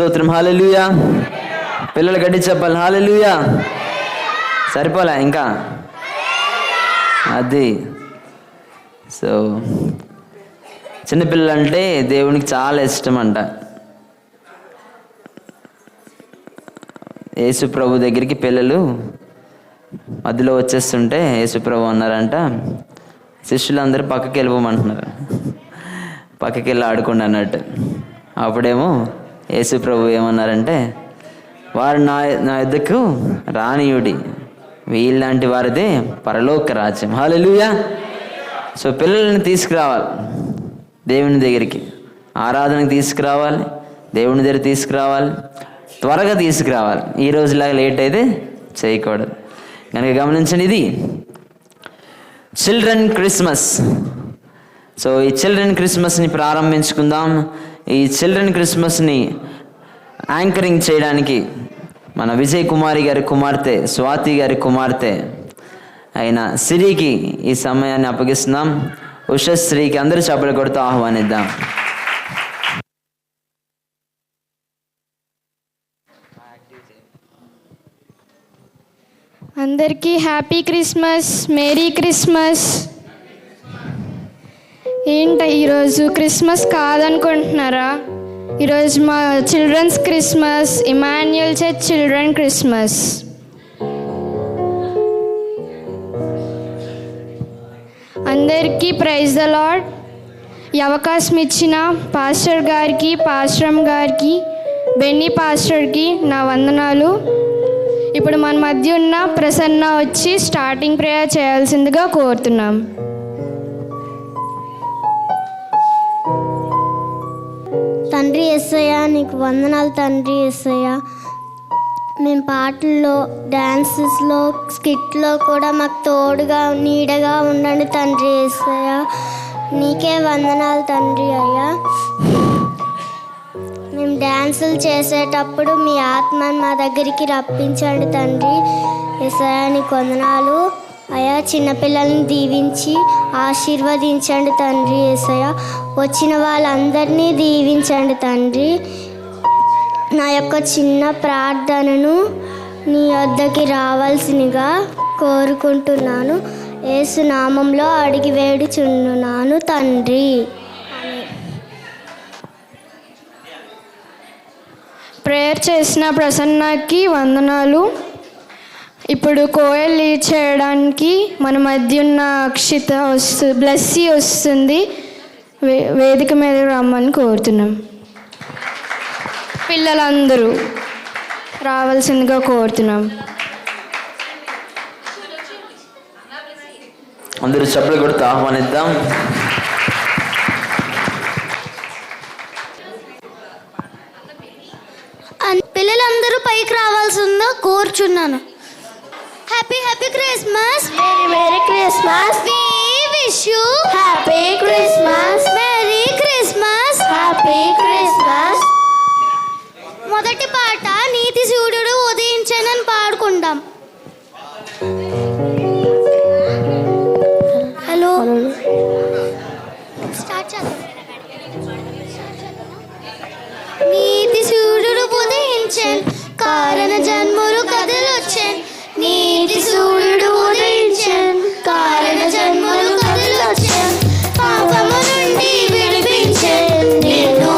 స్తోత్రం. హల్లెలూయా. పిల్లలు గట్టి చెప్పాలి హల్లెలూయా. సరిపోలే ఇంకా అది. సో చిన్నపిల్లలు అంటే దేవునికి చాలా ఇష్టం అంట. యేసు ప్రభు దగ్గరికి పిల్లలు మధ్యలో వచ్చేస్తుంటే యేసు ప్రభు అన్నారంట, శిష్యులందరూ పక్కకి వెళ్ళిపోమంటున్నారు, పక్కకి వెళ్ళి ఆడుకోండి అన్నట్టు. అప్పుడేమో యేసు ప్రభు ఏమన్నారంటే, వారు నా యుద్ధకు రానియుడి, వీళ్ళలాంటి వారిదే పరలోక రాజ్యం. హల్లెలూయా. సో పిల్లల్ని తీసుకురావాలి దేవుని దగ్గరికి, ఆరాధనకి తీసుకురావాలి, దేవుని దగ్గర తీసుకురావాలి, త్వరగా తీసుకురావాలి. ఈ రోజులాగా లేట్ అయితే చేయకూడదు. కనుక గమనించండి, ఇది చిల్డ్రన్ క్రిస్మస్. సో ఈ చిల్డ్రన్ క్రిస్మస్ని ప్రారంభించుకుందాం. ఈ చిల్డ్రన్ క్రిస్మస్ని యాంకరింగ్ చేయడానికి మన విజయ్ కుమారి గారి కుమార్తె, స్వాతి గారి కుమార్తె అయిన సిరికి ఈ సమయాన్ని అప్పగిస్తున్నాం. ఉషశ్రీకి అందరూ చప్పట్లు కొడుతూ ఆహ్వానిద్దాం. అందరికీ హ్యాపీ క్రిస్మస్, మేరీ క్రిస్మస్. ఏంట ఈరోజు క్రిస్మస్ కాదనుకుంటున్నారా? ఈరోజు మా children's Christmas, Emmanuel church children Christmas. అందరికీ ప్రైజ్ ద లార్డ్. ఈ అవకాశం ఇచ్చిన పాస్టర్ గారికి, పాస్టరమ్ గారికి, బెన్నీ పాస్టర్కి నా వందనాలు. ఇప్పుడు మన మధ్య ఉన్న ప్రసన్న వచ్చి స్టార్టింగ్ ప్రేయర్ చేయాల్సిందిగా కోరుతున్నాం. తండ్రి యేసయ్య, నీకు వందనాలు తండ్రి యేసయ్య. మేము పాటల్లో, డ్యాన్సెస్లో, స్కిట్లో కూడా మాకు తోడుగా నీడగా ఉండండి తండ్రి యేసయ్య. నీకే వందనాలు తండ్రి అయ్యా. మేము డ్యాన్సులు చేసేటప్పుడు మీ ఆత్మను మా దగ్గరికి రప్పించండి తండ్రి యేసయ్య. నీకు వందనాలు అయ్యా. చిన్నపిల్లల్ని దీవించి ఆశీర్వదించండి తండ్రి యేసయ్య. వచ్చిన వాళ్ళందరినీ దీవించండి తండ్రి. నా యొక్క చిన్న ప్రార్థనను నీ వద్దకి రావాల్సినగా కోరుకుంటున్నాను. యేసు నామంలో అడిగి వేడుచున్నాను తండ్రి. ప్రేయర్ చేసిన ప్రసన్నకి వందనాలు. ఇప్పుడు కోయల్ లీడ్ చేయడానికి మన మధ్య ఉన్న అక్షిత బ్లెస్సీ వస్తుంది. వేదిక మీద రమ్మని కోరుతున్నాం. పిల్లలందరూ రావాల్సిందిగా కోరుతున్నాం. అందరూ చప్పట్లు కొడుతూ ఆహ్వానిద్దాం. పిల్లలందరూ పైకి రావాల్సిందో కోరుచున్నాను. Happy happy Christmas, merry Christmas. We wish you happy Christmas, merry Christmas, happy Christmas. మొదటి పాట నీతి సూర్యుడు ఉదయించనని పాడుకుందాం. హలో స్టార్ట్ చేద్దాం. నీతి సూర్యుడు ఉదయించన్, కారణ జన్ములు కదలొచ్చన్. నీతి సూర్యుడు ఉదయించన్, కారణ జన్ములు కదలొచ్చన్. పాపము నుండి విడిపించన్, నిన్ను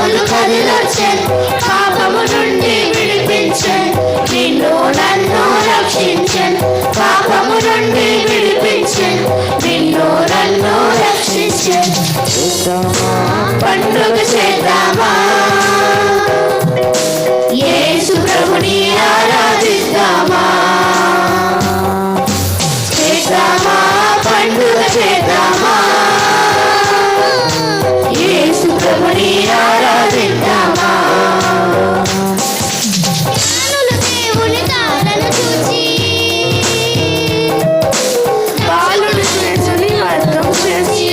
జన్మలు కదిలొచ్చెను పాపము నుండి విడిపించెను నిన్ను నన్ను రక్షించెను పాపము నుండి విడిపించెను నిన్ను నన్ను రక్షించెను పండుగ చేద్దామా యేసు ప్రభుని ఆరాధిద్దామా చేద్దామా పండుగ చేద్దామా యేసు ప్రభుని ఆరాధిద్దామా దేవుని తారను చూచి బాలుడు చేతుని అర్థం చేసి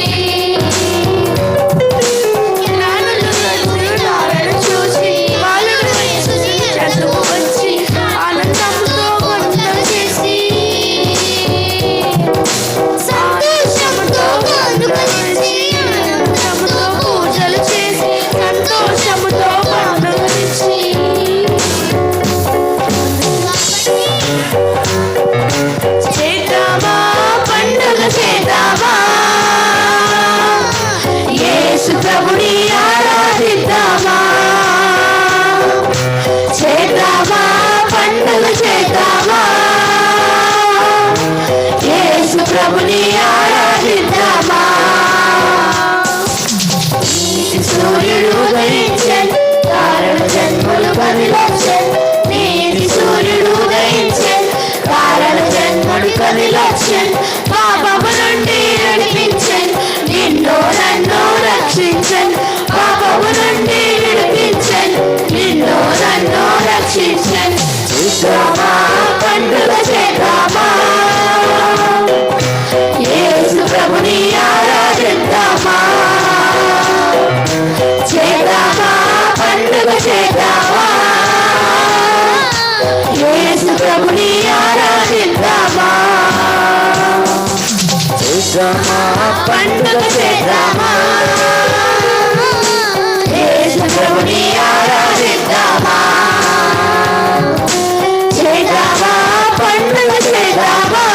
ప్రభుని ఆరాధిద్దామా సూర్యుడు ఉదయించెను తారల జన్మలు కదిలొచ్చెను నీతి సూర్యుడు ఉదయించెను తారల జన్మలు కదిలొచ్చెను పాపము నుండి విడిపించెను నిన్ను నన్ను రక్షించెను పాపము నుండి విడిపించెను నిన్ను నన్ను రక్షించెను చూద్దామా పండుగ చేద్దామా యేసు ప్రభుని ఆరాధిద్దామా చేద్దామా పండుగ చేద్దామా యేసు ప్రభుని ఆరాధిద్దామా చేద్దామా పండుగ చేద్దామా యేసు ప్రభుని ఆరాధిద్దామా చేద్దామా పండుగ చేద్దామా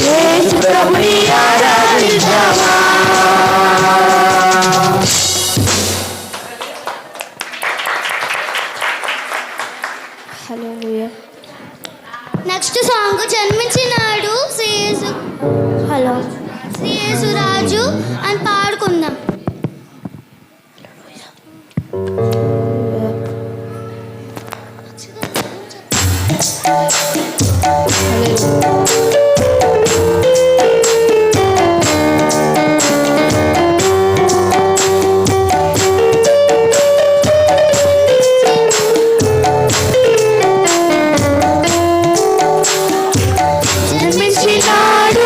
యేసు ప్రభుని ఆరాధిద్దామా నెక్స్ట్ సాంగ్ జన్మించినాడు శ్రీ యేసు రాజు అని పాడుకుందాం. జన్మించినాడు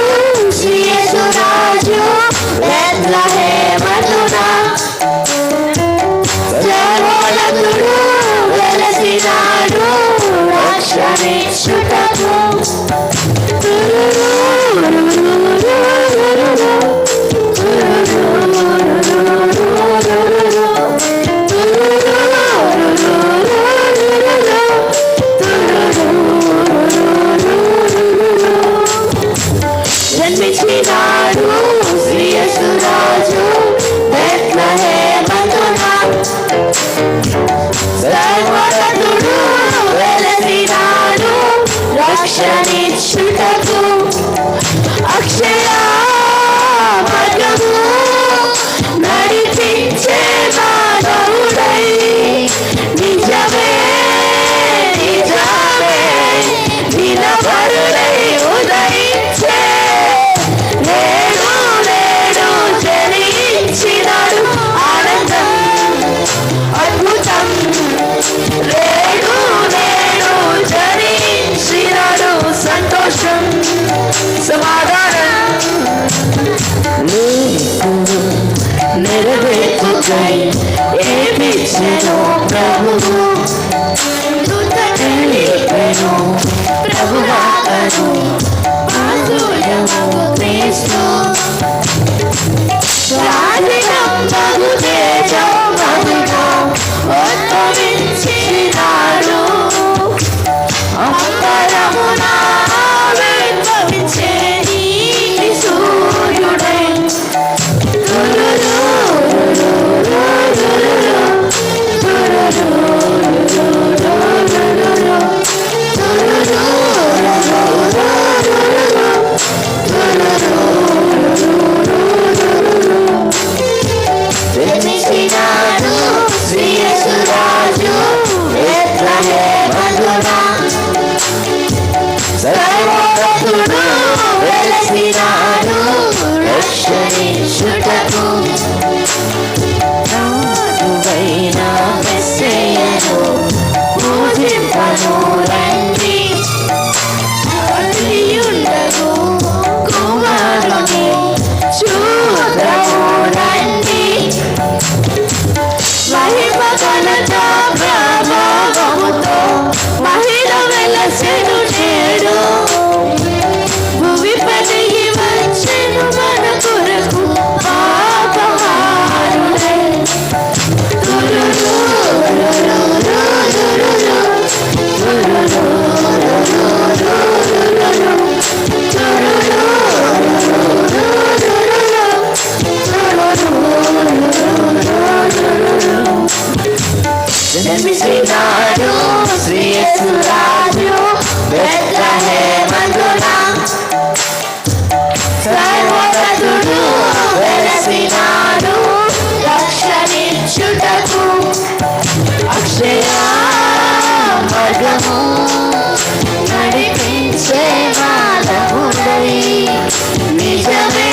శ్రీ యేసు రాజు బెత్లెహేమున సర్వోన్నతుడు వెలసినాడు రక్షణించుటకు జన్మించినాడు శ్రీ యేసు రాజు బెత్లెహేమందున సర్వోన్నతుడు వెలసినాడు రక్షణించుటకు అక్షయ మార్గము నడిపించే మానవుడై నిజమే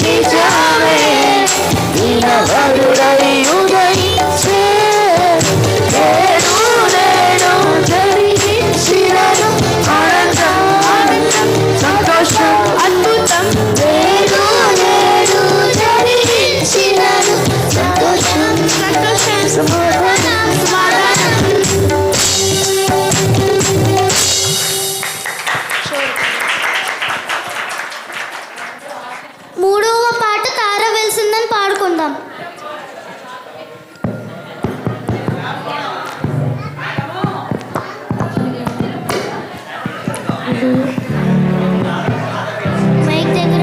నిజమే దీనవరుడై ఉదయించే నేడు నేడు జరిగించినను ఆనందం ఆనందం సంతోషం అద్భుతం నేడు నేడు జరిగించినను సంతోషం సంతోషం సమాధానం సమాధానం. మూడవ పాట తార వెలిసిందని పాడుకుందాం. మైక్ దగ్గర.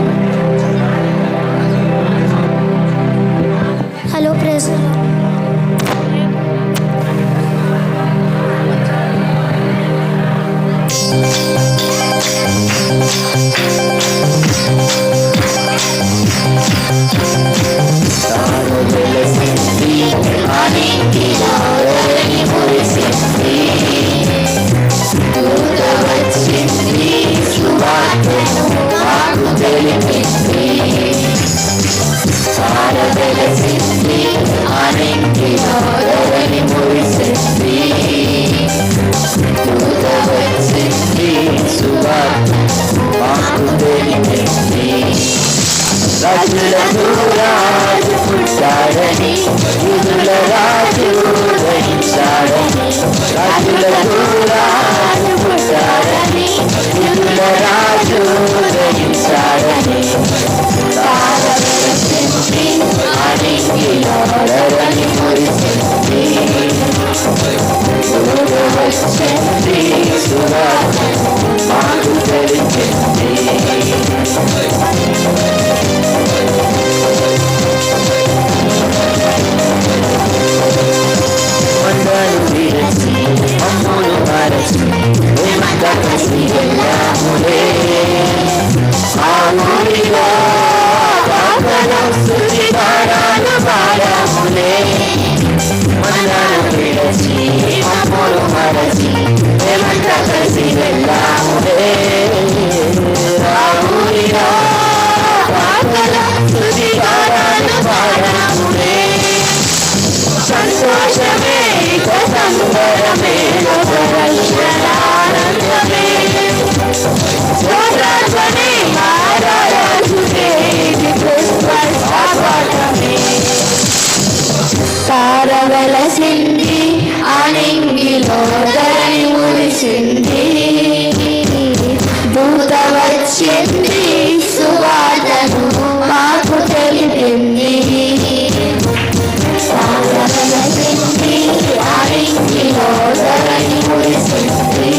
Hello press. రాజులకు రాజు పుట్టాడని యూదుల రాజు ఉదయించాడని రాజులకు రాజు పుట్టాడని యూదుల రాజు ఉదయించాడని తార వెలిసింది ఆనింగిలో ధరణి మురిసింది దూత వచ్చింది సువార్త మాకు తెలిసింది మందను విరచి అమ్ములు మరచి మేమంతా కలిసి వెళ్ళాములే ఆ ఊరిలో వాకలం స్తుతి గానాలు పాడాములే మందను విరచి అమ్ములు మరచి మేమంతా కలిసి వెళ్ళాములే ఆ ఊరిలో వాకలం స్తుతి గానాలు పాడాములే సంతోషమే సంబరమే ఆనందమే స్తోత్రార్పణే ఆరాధనే క్రిస్మస్ ఆరాధనే తార వెలసింది ఆనింగిలో ధరణి మురిసింది దూత వచ్చింది సువార్తను మాకు తెలిపింది ఆనింగిలో ధరణి మురిసింది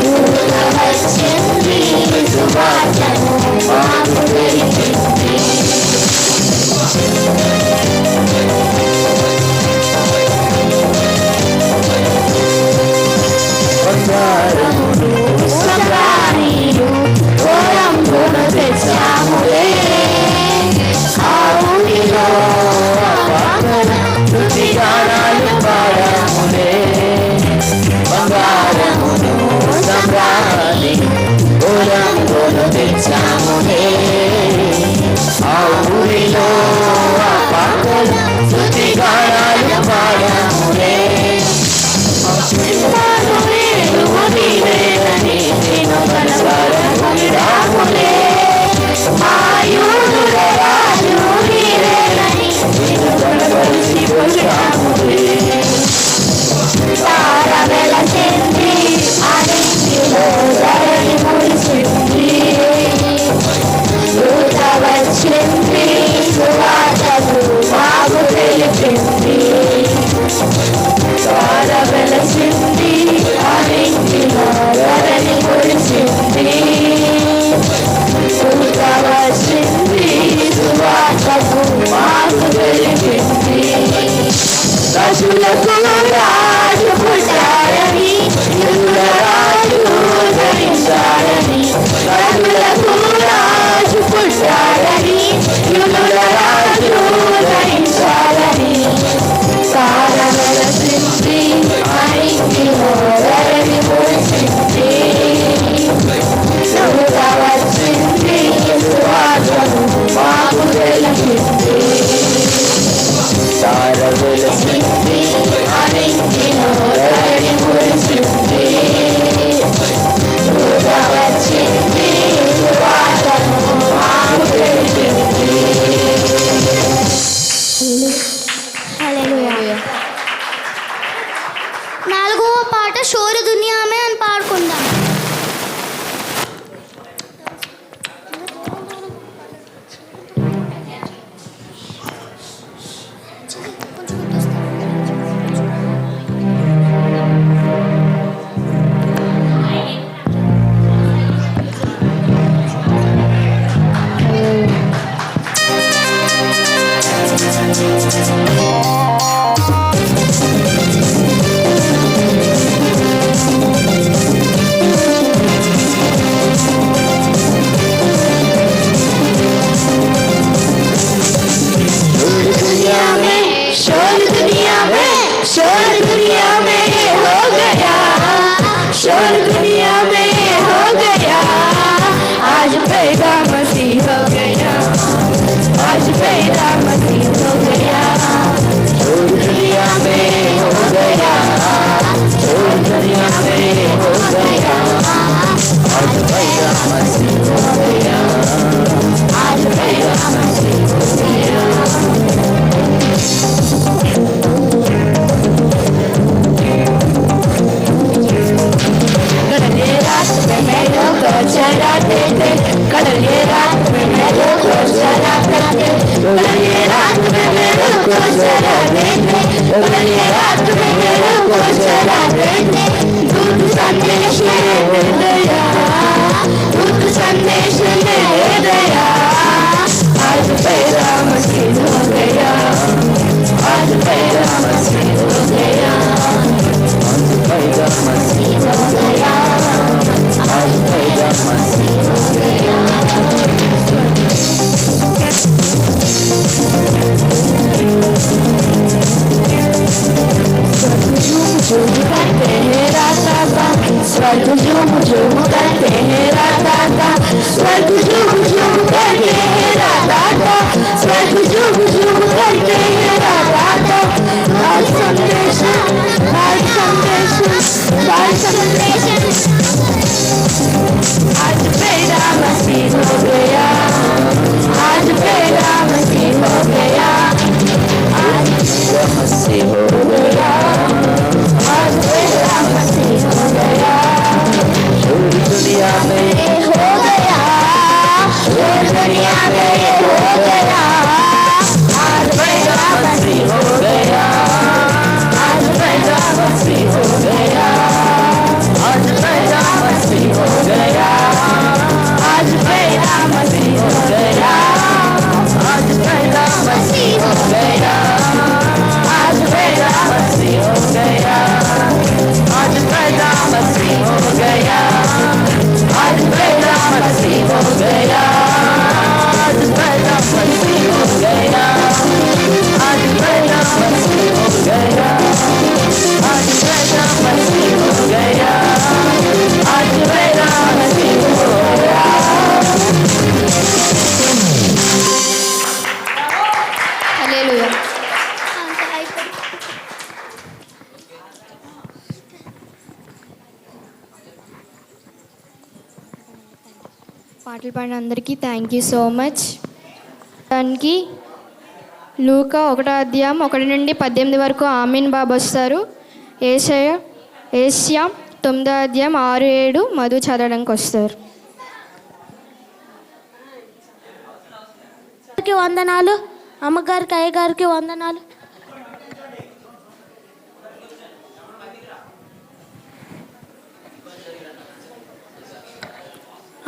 దూత వచ్చింది సువార్తను మాకు తెలిపింది. రాజులకు రాజు పుట్టాడని యుగ రాజు ధరించాడని రాజులకు రాజు పుట్టాడని యుగ రాజు ధరించాడని సారవలసింది అనికిలో ధరణి మురిసింది వచ్చింది సువాసము మాకు తెలిసింది సారవలసింది అనికిలో ధరణి మురిసింది వచ్చింది సువాసము మాకు తెలిసింది. నాలుగవ పాట షోరు దునియామే అని పాడుకుందాం. పాటలు పాడిన అందరికీ థ్యాంక్ యూ సో మచ్. దానికి లూకా 1వ అధ్యాయం 1 నుండి 18 వరకు ఆమీన్ బాబు వస్తారు. ఏషియా 9వ అధ్యాయం 6, 7 మధు చదవడానికి వస్తారు. వందనాలు అమ్మగారికి అయ్యగారికి వందనాలు.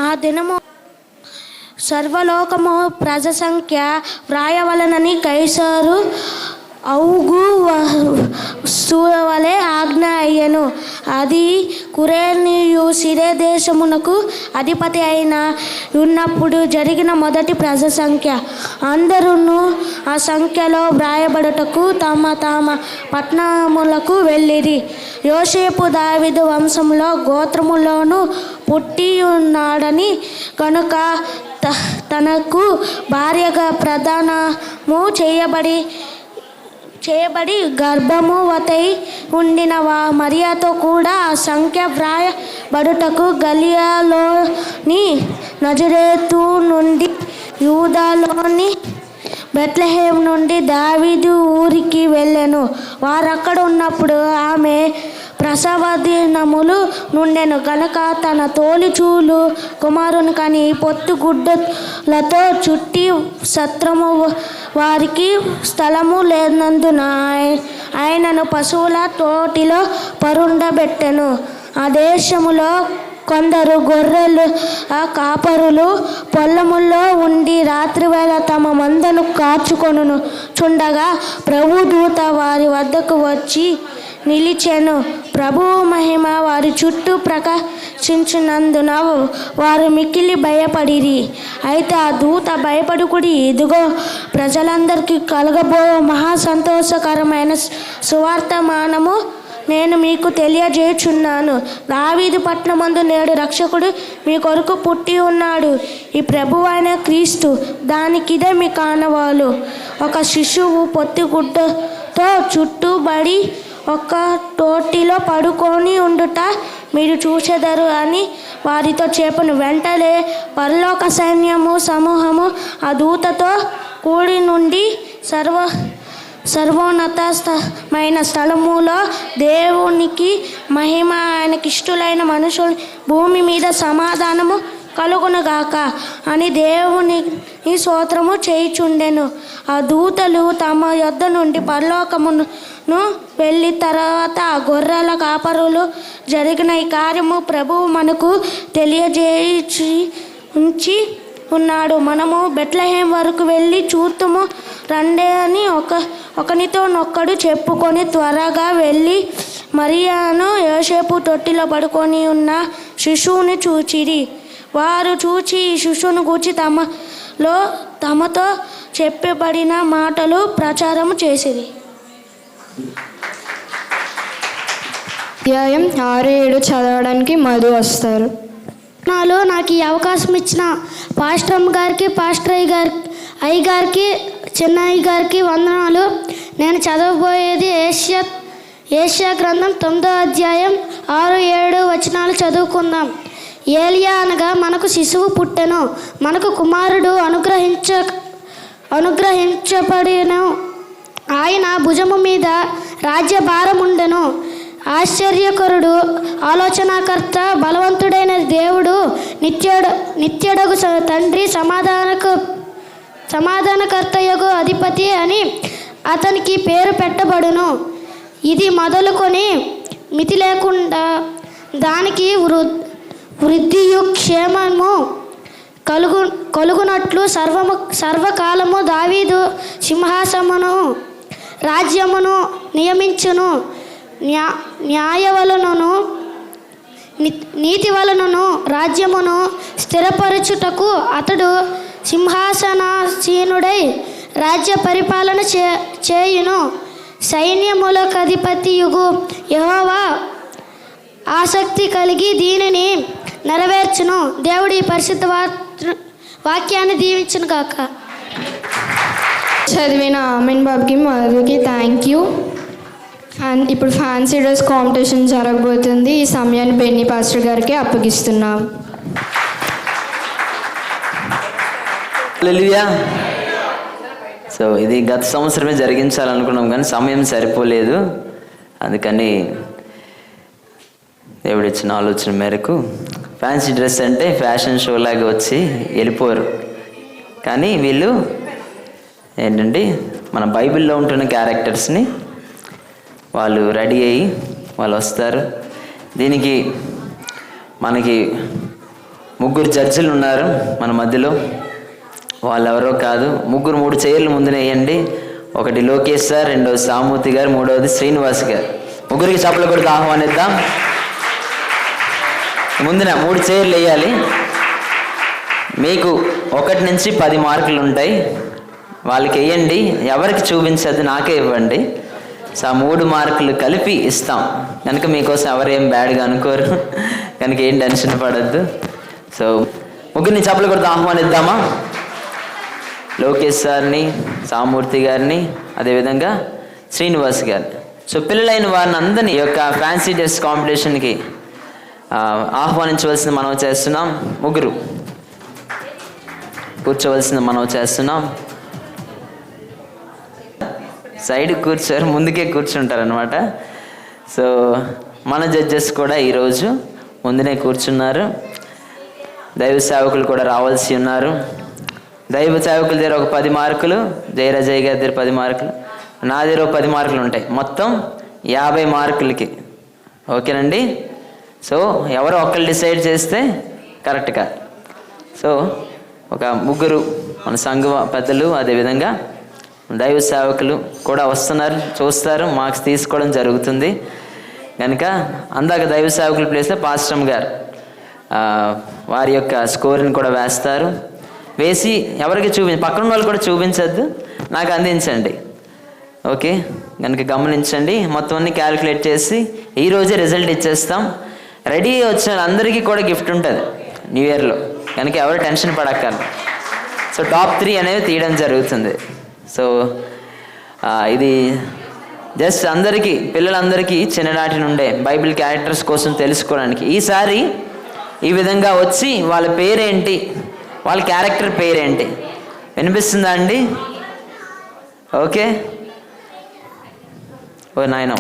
ఆ దినము సర్వలోకము ప్రజ సంఖ్య వ్రాయవలనని కైసరు అవుగు అది కురేనియు సిరే దేశమునకు అధిపతి అయిన ఉన్నప్పుడు జరిగిన మొదటి ప్రజ సంఖ్య. అందరూ ఆ సంఖ్యలో వ్రాయబడుటకు తమ తమ పట్టణములకు వెళ్ళిరి. యోసేపు దావీదు వంశంలో గోత్రములోను పుట్టి ఉన్నాడని కనుక తనకు భార్యగా ప్రదానము చేయబడి గర్భమువతై ఉండిన మరియతో కూడా ఆ సంఖ్య వ్రాయబడుటకు గలియాలోని నజరేతు నుండి యూదాలోని బెత్లెహేం నుండి దావీదు ఊరికి వెళ్ళెను. వారక్కడ ఉన్నప్పుడు ఆమె ప్రసవదినములు నుండెను గనక తన తోలిచూలు కుమారుని కని పొత్తుగుడ్డలతో చుట్టి సత్రము వారికి స్థలము లేనందున ఆయనను పశువుల తోటిలో పరుండబెట్టెను. ఆ దేశములో కొందరు గొర్రెలు కాపరులు పొలముల్లో ఉండి రాత్రివేళ తమ మందను కాచుకొను చుండగా ప్రభుదూత వారి వద్దకు వచ్చి నిలిచెను. ప్రభువు మహిమ వారి చుట్టూ ప్రకాశించినందున వారు మిక్కిలి భయపడిరి. అయితే ఆ దూత భయపడుకుడి, ఇదిగో ప్రజలందరికీ కలగబో మహా సంతోషకరమైన సువార్తమానము నేను మీకు తెలియజేయుచున్నాను. దావీదు పట్టణమందు నేడు రక్షకుడు మీ కొరకు పుట్టి ఉన్నాడు, ఈ ప్రభువు అయిన క్రీస్తు. దానికిదే మీ కానవాలు. ఒక శిశువు పొత్తిగుడ్డతో చుట్టుబడి ఒక తోటిలో పడుకొని ఉండుట మీరు చూచెదరు అని వారితో చెప్పను. వెంటనే పరలోక సైన్యము సమూహము ఆ దూతతో కూడి నుండి సర్వోన్నతమైన స్థలములో దేవునికి మహిమ, ఆయనకి ఇష్టలైన మనుషులు భూమి మీద సమాధానము కలుగునుగాక అని దేవుని స్తోత్రము చేయుచుండెను. ఆ దూతలు తమ యొద్ద నుండి పరలోకమును వెళ్ళి తర్వాత ఆ గొర్రెల కాపరులు జరిగిన ఈ కార్యము ప్రభువు మనకు తెలియజేయించి ఉంచి ఉన్నాడు. మనము బెత్లెహేం వరకు వెళ్ళి చూతుము రండే అని ఒకనితో నొక్కడు చెప్పుకొని త్వరగా వెళ్ళి మరియాను యోసేపు తొట్టిలో పడుకొని ఉన్న శిశువుని చూచిరి. వారు చూచి ఈ శిశువును గూర్చి తమతో చెప్పబడిన మాటలు ప్రచారం చేసిరి. అధ్యాయం 6-7 చదవడానికి మధు వస్తారు. నాకు ఈ అవకాశం ఇచ్చిన పాస్టర్ గారికి, పాస్టర్ అయ్య గారికి, చిన్న అయ్య గారికి వందనాలు. నేను చదవబోయేది ఏషియా గ్రంథం 9వ అధ్యాయం 6-7 వచనాలు చదువుకుందాం. ఏలియా అనగా మనకు శిశువు పుట్టెను, మనకు కుమారుడు అనుగ్రహించబడిను, ఆయన భుజము మీద రాజ్యభారముండెను. ఆశ్చర్యకరుడు, ఆలోచనాకర్త, బలవంతుడైన దేవుడు, నిత్యుడగు తండ్రి, సమాధానకర్తయగు అధిపతి అని అతనికి పేరు పెట్టబడును. ఇది మొదలుకొని మితి లేకుండా దానికి వృద్ధియు క్షేమము కలుగునట్లు సర్వకాలము దావీదు సింహాసనమును రాజ్యమును నియమించును. న్యాయ వలనను నీతి వలనను రాజ్యమును స్థిరపరచుటకు అతడు సింహాసనాసీనుడై రాజ్య పరిపాలన చేయును. సైన్యములకు అధిపతియుగు యెహోవా ఆసక్తి కలిగి దీనిని నెరవేర్చును. దేవుడి పరిశుద్ధ వాక్యాన్ని దీవించును కాక. చదివిన ఆమెన్ బాబుకి మధుకి థ్యాంక్ యూ. ఇప్పుడు ఫ్యాన్సీ డ్రెస్ కాంపిటీషన్ జరగబోతుంది. ఈ సమయాన్ని బెన్నీ పాస్టర్ గారికి అప్పగిస్తున్నాం. హల్లెలూయా. సో ఇది గత సంవత్సరమే జరిగించాలనుకున్నాం కానీ సమయం సరిపోలేదు. అందుకని దేవుడిచ్చిన ఆలోచన మేరకు ఫ్యాన్సీ డ్రెస్ అంటే ఫ్యాషన్ షో లాగా వచ్చి వెళ్ళిపోరు. కానీ వీళ్ళు ఏంటంటే మన బైబిల్లో ఉంటున్న క్యారెక్టర్స్ని వాళ్ళు రెడీ అయ్యి వాళ్ళు వస్తారు. దీనికి మనకి 3 జడ్జిలు ఉన్నారు మన మధ్యలో. వాళ్ళు ఎవరో కాదు, 3 చైర్లు ముందున వేయండి. ఒకటి లోకేష్ సార్, రెండోది సామూర్తి గారు, మూడవది శ్రీనివాస్ గారు. 3కి చప్పలు కొడుతూ ఆహ్వానిద్దాం. ముందున 3 చైర్లు వేయాలి. మీకు 1 నుంచి 10 మార్కులు ఉంటాయి. వాళ్ళకి వేయండి, ఎవరికి చూపించద్దు, నాకే ఇవ్వండి. సో ఆ 3 మార్కులు కలిపి ఇస్తాం కనుక మీకోసం ఎవరేం బ్యాడ్గా అనుకోరు కనుక ఏం టెన్షన్ పడద్దు. సో ముగ్గురిని చప్పలు కొడుతూ ఆహ్వానిద్దామా? లోకేష్ సార్ని, సామూర్తి గారిని, అదేవిధంగా శ్రీనివాస్ గారిని. సో పిల్లలైన వారిని అందరినీ ఈ యొక్క ఫ్యాన్సీ డ్రెస్ కాంపిటీషన్కి ఆహ్వానించవలసిన మనం చేస్తున్నాం. ముగ్గురు కూర్చోవలసిన మనం చేస్తున్నాం. సైడ్ కూర్చోరు, ముందుకే కూర్చుంటారు అనమాట. సో మన జడ్జెస్ కూడా ఈరోజు ముందునే కూర్చున్నారు. దైవ సేవకులు కూడా రావాల్సి ఉన్నారు. దైవ సేవకుల దగ్గర ఒక 10 మార్కులు, జయరాజయ్య గారి దగ్గర 10 మార్కులు, నా దగ్గర 10 మార్కులు ఉంటాయి. మొత్తం 50 మార్కులకి. ఓకేనండి? సో ఎవరో ఒకళ్ళు డిసైడ్ చేస్తే కరెక్ట్ కాదు. సో ఒక ముగ్గురు మన సంఘ పెద్దలు, అదేవిధంగా దైవ సేవకులు కూడా వస్తున్నారు, చూస్తారు, మార్క్స్ తీసుకోవడం జరుగుతుంది. కనుక అందాక దైవ సేవకుల ప్లేస్లో పాస్టమ్ గారు వారి యొక్క స్కోర్ని కూడా వేస్తారు. వేసి ఎవరికి పక్కన వాళ్ళు కూడా చూపించద్దు, నాకు అందించండి. ఓకే, కనుక గమనించండి. మొత్తం అన్ని క్యాలిక్యులేట్ చేసి ఈరోజే రిజల్ట్ ఇచ్చేస్తాం. రెడీ వచ్చిన అందరికీ కూడా గిఫ్ట్ ఉంటుంది న్యూ ఇయర్లో, కనుక ఎవరు టెన్షన్ పడక్కర్లేదు. సో టాప్ 3 అనేవి తీయడం జరుగుతుంది. సో ఇది జస్ట్ అందరికీ, పిల్లలందరికీ చిన్ననాటి నుండే బైబిల్ క్యారెక్టర్స్ కోసం తెలుసుకోవడానికి ఈసారి ఈ విధంగా వచ్చి వాళ్ళ పేరేంటి, వాళ్ళ క్యారెక్టర్ పేరేంటి వినిపిస్తుందా అండి? ఓకే, ఓ నాయన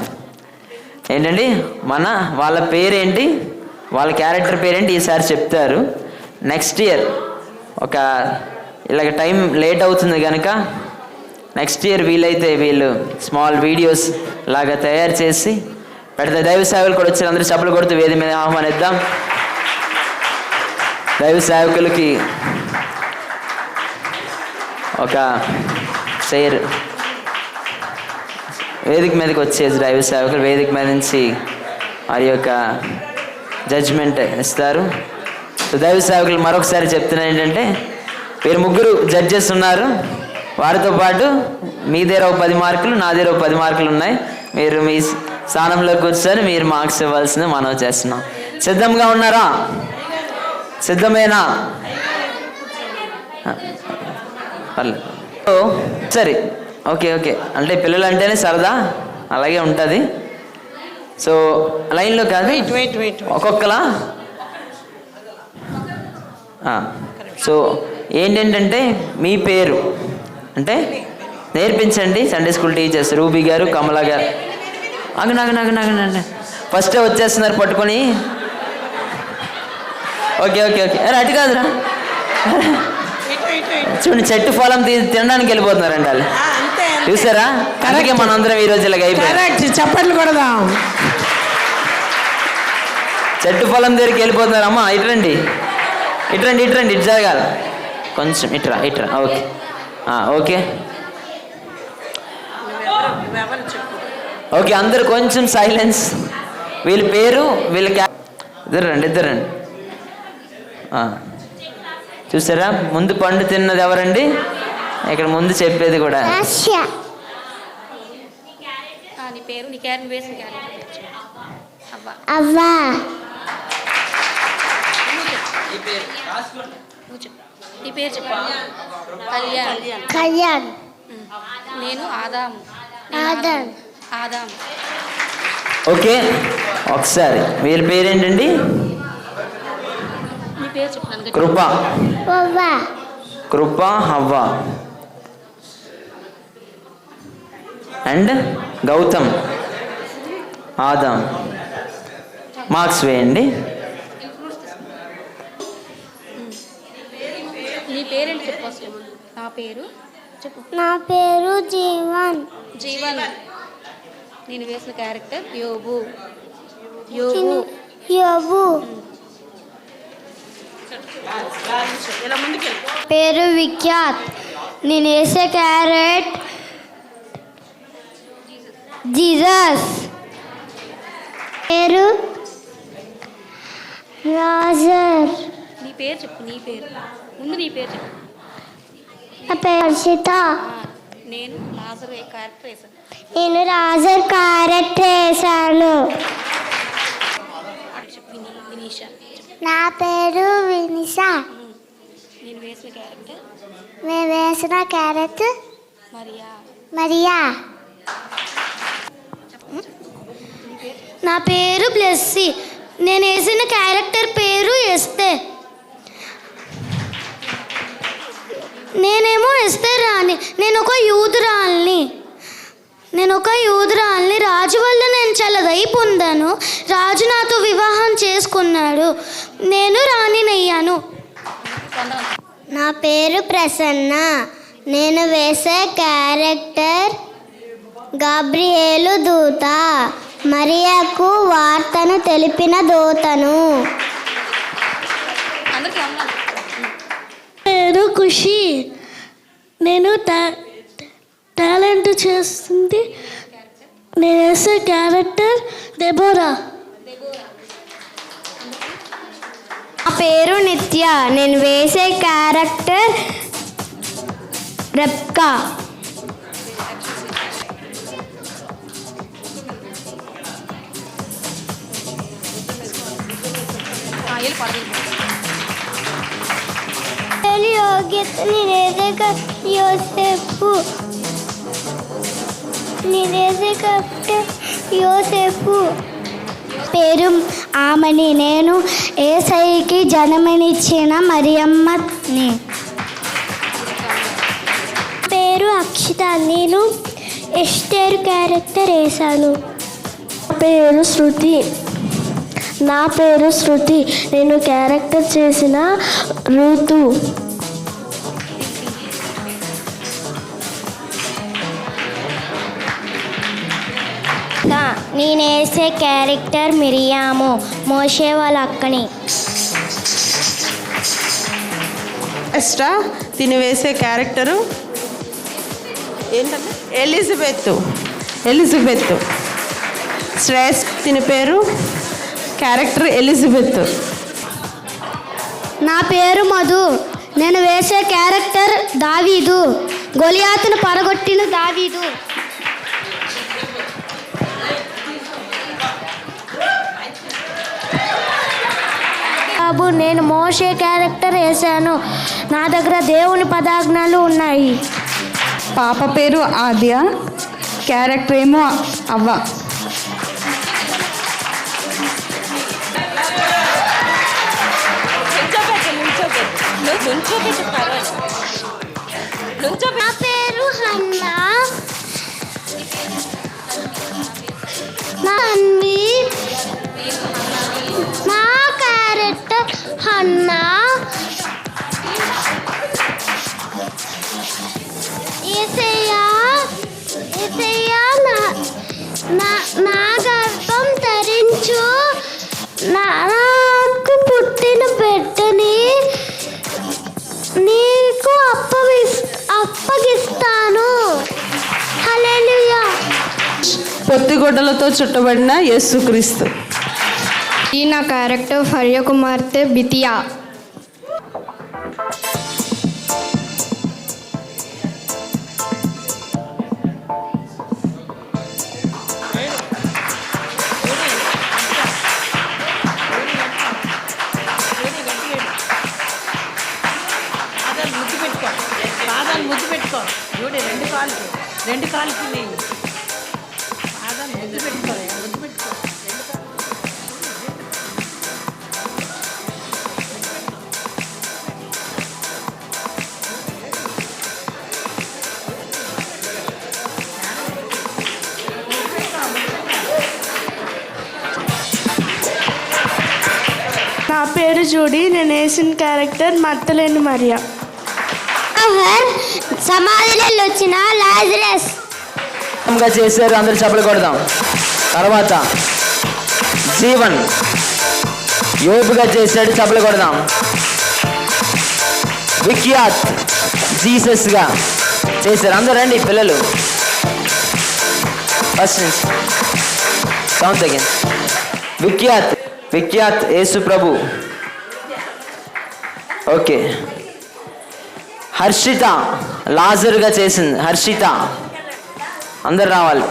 ఏంటండి, వాళ్ళ పేరేంటి, వాళ్ళ క్యారెక్టర్ పేరేంటి ఈసారి చెప్తారు. నెక్స్ట్ ఇయర్ ఇలాగ టైం లేట్ అవుతుంది కనుక నెక్స్ట్ ఇయర్ వీలైతే వీళ్ళు స్మాల్ వీడియోస్ లాగా తయారు చేసి పెడితే దైవ సేవకులు కూడా వచ్చారు. అందరూ చప్పలు కొడుతూ వేది మీద ఆహ్వానిద్దాం. దైవ సేవకులకి ఒక చైర్ వేదిక మీదకి వచ్చేసి దైవ సేవకులు వేదిక మీద నుంచి వారి యొక్క జడ్జిమెంట్ ఇస్తారు. దైవ సేవకులు మరొకసారి చెప్తున్నా ఏంటంటే, మీరు ముగ్గురు జడ్జెస్ ఉన్నారు, వారితో పాటు మీ దగ్గర ఒక 10 మార్కులు, నా దగ్గర ఒక 10 మార్కులు ఉన్నాయి. మీరు మీ స్థానంలో కూర్చొని మీరు మార్క్స్ ఇవ్వాల్సింది మనం చేస్తున్నాం. సిద్ధంగా ఉన్నారా? సిద్ధమేనా? పర్లేదు, సరే, ఓకే ఓకే. అంటే పిల్లలు అంటేనే సరదా, అలాగే ఉంటుంది. సో లైన్లో కాదు, ఒక్కొక్కలా. సో ఏంటంటే మీ పేరు అంటే నేర్పించండి. సండే స్కూల్ టీచర్స్ రూబీ గారు, కమలా గారు. ఆగండి, ఫస్టే వచ్చేస్తున్నారు పట్టుకొని. ఓకే ఓకే ఓకే, అటు కాదురా, చూడండి చెట్టు ఫలం తినడానికి వెళ్ళిపోతున్నారండి వాళ్ళు, చూసారా? అందుకే మనందరం ఈరోజు ఇలాగ అయిపోయింది. చప్పట్లు కొడదాం. చెట్టు పొలం దగ్గరికి వెళ్ళిపోతున్నారు. అమ్మా ఇట్రండి, ఇటు జరగాలి కొంచెం, ఇట్రా. ఓకే ఓకే ఓకే, అందరు కొంచెం సైలెన్స్. వీళ్ళ పేరు, వీళ్ళ ఇద్దరు రండి. చూసారా, ముందు పండు తిన్నది ఎవరండి? ఇక్కడ ముందు చెప్పేది కూడా. అవ్వా. కళ్యాణ్. నేను ఆదాం. ఓకే, ఒకసారి వీళ్ళ పేరేంటండి? కృప, హవ్వ అండ్ గౌతమ్, ఆదాం. మార్క్స్ వేయండి. నీ పేరేంటి చెప్పు. నా పేరు చెప్పు. నా పేరు జీవన్. నేను వేసిన క్యారెక్టర్ యోబు. పేరు విఖ్యాత్. నేను వేసే క్యారెట్ జీసస్. రాజర్. నీ పేరు చెప్పు, నీ పేరు ముందు నీ పేరు చెప్పు. నా పేరు హర్షిత. నేను లాజర్ క్యారెక్టర్ వేసాను. నేను రాజర్ క్యారెక్టర్ వేసాను. చెప్పు వినీషా. నా పేరు వినిషా. నేను వేసిన క్యారెక్టర్ మేము వేసిన క్యారెక్టర్ మరియా. మరియా. నా పేరు బ్లెస్సీ. నేను వేసిన క్యారెక్టర్ పేరు ఎస్తే. నేనేమో ఎస్తే రాణి. నేను ఒక యూదురాల్ని. రాజు వల్ల నేను చాలా దయ పొందాను. రాజు నాతో వివాహం చేసుకున్నాడు. నేను రాణినయ్యాను. నా పేరు ప్రసన్న. నేను వేసే క్యారెక్టర్ గాబ్రియేలు దూత. మరియకు వార్తను తెలిపిన దూతను. పేరు ఖుషి. నేను టాలెంట్ చేస్తుంది. నేను వేసే క్యారెక్టర్ దెబోరా. నా పేరు నిత్య. నేను వేసే క్యారెక్టర్ రెబ్కా. యోగ్యత యోసేపు. పేరు ఆమని. నేను యేసయ్యకి జన్మనిచ్చిన మరియమ్మని. పేరు అక్షిత. నేను ఎస్టేర్ క్యారెక్టర్ వేసాను. నా పేరు శృతి. నేను క్యారెక్టర్ చేసిన ఋతు. నేను వేసే క్యారెక్టర్ మిరియాము, మోషే వాళ్ళ అక్కని. ఎస్ట్రా తిని వేసే క్యారెక్టరు ఏంటంటే ఎలిజబెత్. శ్రేయస్ తిని పేరు క్యారెక్టర్ ఎలిజబెత్. నా పేరు మధు. నేను వేసే క్యారెక్టర్ దావీదు. గొలియాతును పడగొట్టిన దావీదు. బాబు, నేను మోషే క్యారెక్టర్ వేసాను. నా దగ్గర దేవుని పదాజ్ఞలు ఉన్నాయి. పాప పేరు ఆద్య. క్యారెక్టర్ ఏమో అవ్వ. నా పేరు హన్నా. నా క్యారెక్టర్ హన్నా. యేసయ్యా నా గర్భం ధరించు. నాకు పుట్టిన బిడ్డని నీకు అప్పగిస్తాను. హల్లెలూయా. పొత్తిగొడ్డలతో చుట్టబడిన యేసుక్రీస్తు. ఈ నా క్యారెక్టర్ ఫర్య కుమార్తె బితియా. ముద్దు పెట్టుకో. చూడు రెండు కాళ్ళకి నేను ముద్దు పెట్టుకో. నా పేరు జూడీ. నేను వేసిన క్యారెక్టర్ మత్తలేని మరియా. సమాధిలో వచ్చిన లాజరస్ చేశారు. అందరు చప్పలు కొడదాం. తర్వాత జీవన్ యోబుగా చేశాడు. చప్పలు కొడదాం. విఖ్యాత్ జీసస్గా చేశారు. అందరూ రండి పిల్లలు. ఫస్ట్ నుంచి సౌండ్ అగైన్. విఖ్యాత్ విఖ్యాత్ యేసు ప్రభు. ఓకే. హర్షిత లాజరుగా చేసింది. హర్షిత అందరు రావాలి.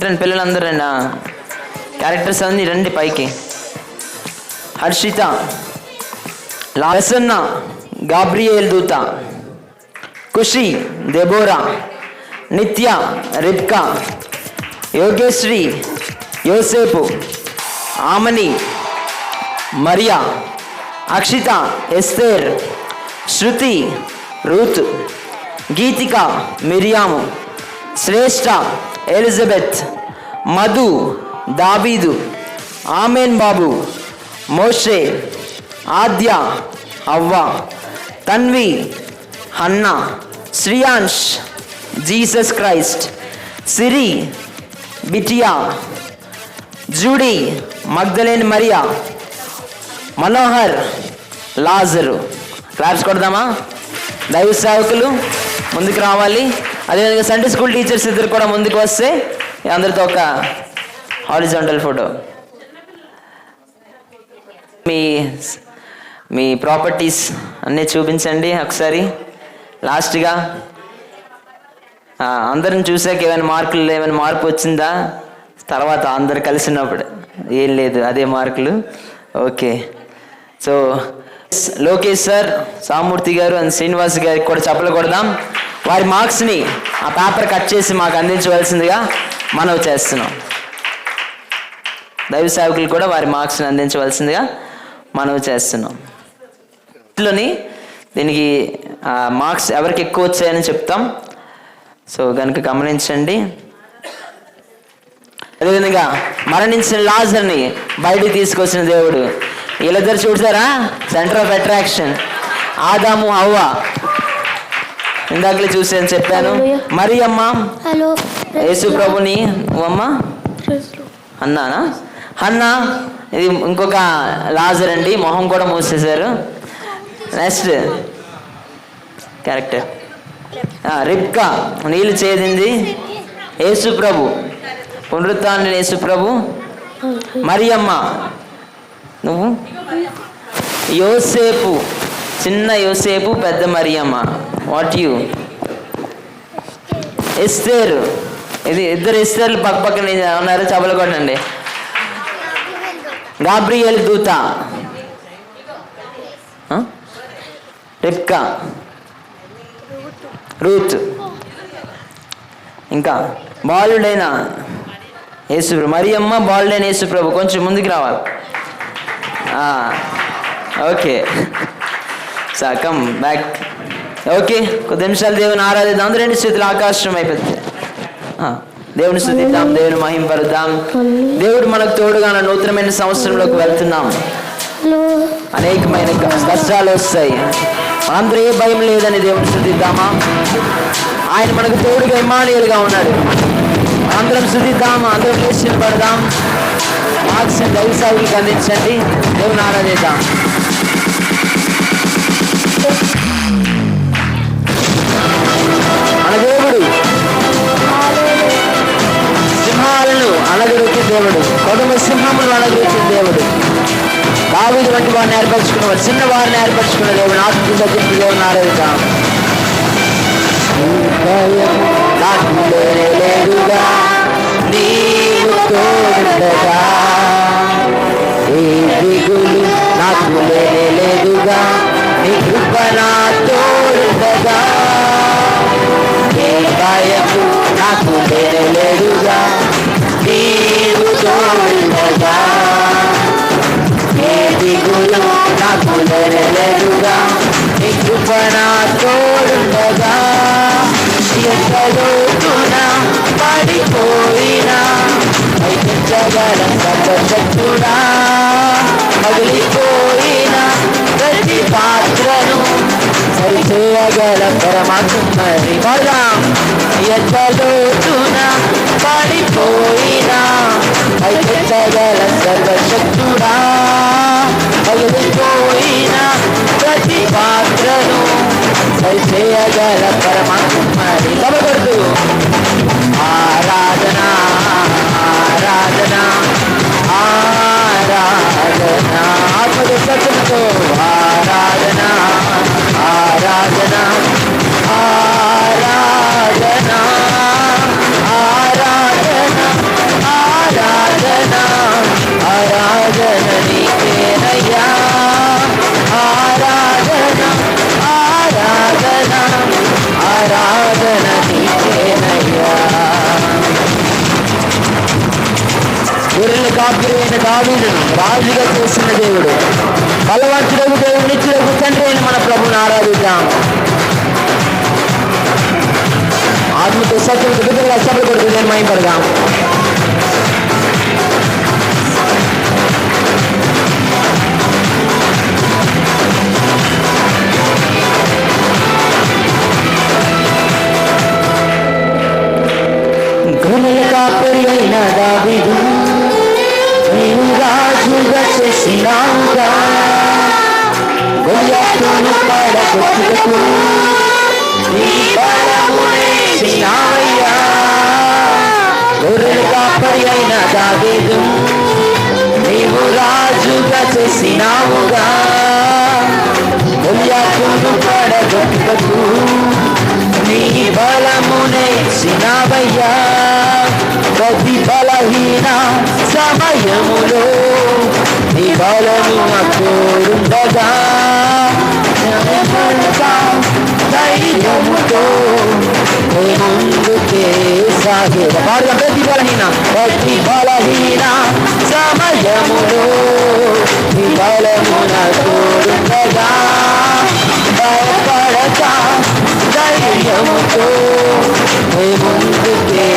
రండి పిల్లలందరూ రండి. క్యారెక్టర్స్ అన్నీ రండి పైకి. హర్షిత ప్రసన్న గాబ్రియేల్ దూత, ఖుషి దెబోరా, నిత్య రిబ్కా, యోగేశ్వరి యోసేపు, ఆమని మరియా, అక్షిత ఎస్తేర్, శృతి రూత్, గీతిక మిరియాము, శ్రేష్ఠ ఎలిజబెత్, మధు దావీదు, ఆమెన్ బాబు, మోషే, ఆద్య అవ్వ, Tanvi Hannah, Shriyansh Jesus Christ, సిరి బిటియా, జూడీ మగ్దలేని మరియా, మనోహర్ లాజరు. క్లాప్స్ కొడదామా? దైవ సేవకులు ముందుకు రావాలి. అదేవిధంగా సండే స్కూల్ టీచర్స్ ఇద్దరు కూడా ముందుకు వస్తే అందరితో ఒక హారిజాంటల్ ఫోటో. మీ ప్రాపర్టీస్ అన్నీ చూపించండి ఒకసారి. లాస్ట్గా అందరిని చూసాక ఏమైనా మార్పు వచ్చిందా? తర్వాత అందరు కలిసినప్పుడు ఏం లేదు, అదే మార్కులు. ఓకే. సో లోకేష్ సార్, సామూర్తి గారు అండ్ శ్రీనివాస్ గారికి కూడా చప్పలు కొడదాం. వారి మార్క్స్ని ఆ పేపర్ కట్ చేసి మాకు అందించవలసిందిగా మనవి చేస్తున్నాం. దైవ సేవకులు కూడా వారి మార్క్స్ని అందించవలసిందిగా మనవి చేస్తున్నాం. దీనికి మార్క్స్ ఎవరికి ఎక్కువ వచ్చాయని చెప్తాం. సో కనుక గమనించండి. అదేవిధంగా మరణించిన లాజర్ని బయటికి తీసుకొచ్చిన దేవుడు. వీళ్ళిద్దరు చూసారా? Centre of attraction. ఆదాము హవ్వ ఇందాకలే చూసాను చెప్పాను. మరి అమ్మ యేసు ప్రభుని అమ్మ అన్నానా? అన్నా ఇది ఇంకొక లాజర్ అండి, మొహం కూడా మూసేశారు. నెక్స్ట్ క్యారెక్టర్ రిబ్కా, నీళ్ళు చేదింది యేసు ప్రభు, పునరుత్థాన యేసు ప్రభు. మరియమ్మ నువ్వు, యోసేపు, చిన్న యోసేపు, పెద్ద మరియమ్మ. What you? ఎస్తేరు, ఇది ఇద్దరు ఎస్తేర్లు పక్క పక్కన ఉన్నారు, చపలు కొట్టండి. గాబ్రియేల్ దూత, రిబ్కా, రూత్, ఇంకా బాలుడైన యేసుప్రభు. మరియమ్మ, బాలుడైన యేసుప్రభు. కొంచెం ముందుకు రావాలి. Okay, come back. ఓకే, కొద్ది నిమిషాలు దేవుని ఆరాధిద్దాం. అందరూ రెండు చేతులు ఆకాశం అయిపోతుంది. దేవుని స్తుతిద్దాం, దేవుని మహింపరుద్దాం. దేవుడు మనకు తోడుగా నూతనమైన సంవత్సరంలోకి వెళ్తున్నాం. అనేకమైన కష్టాలు వస్తాయి, అందరూ ఏ భయం లేదని దేవుని స్తుతిద్దామా? ఆయన మనకు తోడుగా ఇమ్మానుయేలుగా ఉన్నాడు. అందరం స్తుతిద్దాం, అందరం లేచి పడదాం. మార్క్స్ దైవ సేవకులకు అందించండి. దేవుని ఆరాధిద్దాం. మన దేవుడు సింహాలను అనగదొక్కే దేవుడు, కొడుమ సింహములు అనగదొక్కే దేవుడు. దావీదు వంటి వారిని ఏర్పరచుకున్నవాడు, చిన్న వారిని ఏర్పరచుకున్న దేవుడు. ఆత్మీయంగా చెప్పి దేవుని ఆరాధిద్దాం. లేదుగా నీవు తోడుగా, ఏ దిగులు నాకు లేదుగా, నీ కృప నా తోడుగా, ఏ భయము నాకు లేదుగా, నీవు తోడుగా, ఏ దిగులు నాకు లేదుగా, నీ కృప నా తోడుగా. ఎంతలోతున పడిపోయినా పైకెత్తగల సర్వశక్తుడా, పగిలిపోయిన ప్రతి పాత్రను సరిచేయగల పరమాత్మని. ఎంతలోతున పడిపోయినా పైకెత్తగల సర్వశక్తుడా, పగిలిపోయిన ప్రతి పాత్రను సరిచేయగల పరమాత్మని. కబగొడుతూ ఆరాధన ఆరాధన గొర్రెల కాపరి అయిన దావీదును రాజుగా చేసిన దేవుడు, బలవంతుడకు దేవుడు, నిత్యుడకు తండ్రి అయిన మన ప్రభువుని ఆరాధిద్దాం. ఆత్మతో సత్యంతో బిడ్డలుగా సభలు కొడుకు నేను మహిమపడదాం. గొర్రెల కాపరి అయిన దావీదు నీవు రాజుగా చేసినావుగా, గొల్యాతును పడగొట్టుటకు నీ బలమునిచ్చినావయ్యా. గొర్రెల కాపరి అయిన దావీదు నీవు రాజుగా చేసినావుగా, గొల్యాతును పడగొట్టుటకు నీ బలమునిచ్చినావయ్యా. ప్రతి బలహీన సమయములో నీ బలము కోరుండగా, ధైర్యముతో ముందుకే సాగే. ప్రతి బలహీన సమయములో నీ బలము కోరుండగా, భయపడక ధైర్యముతో ముందుకే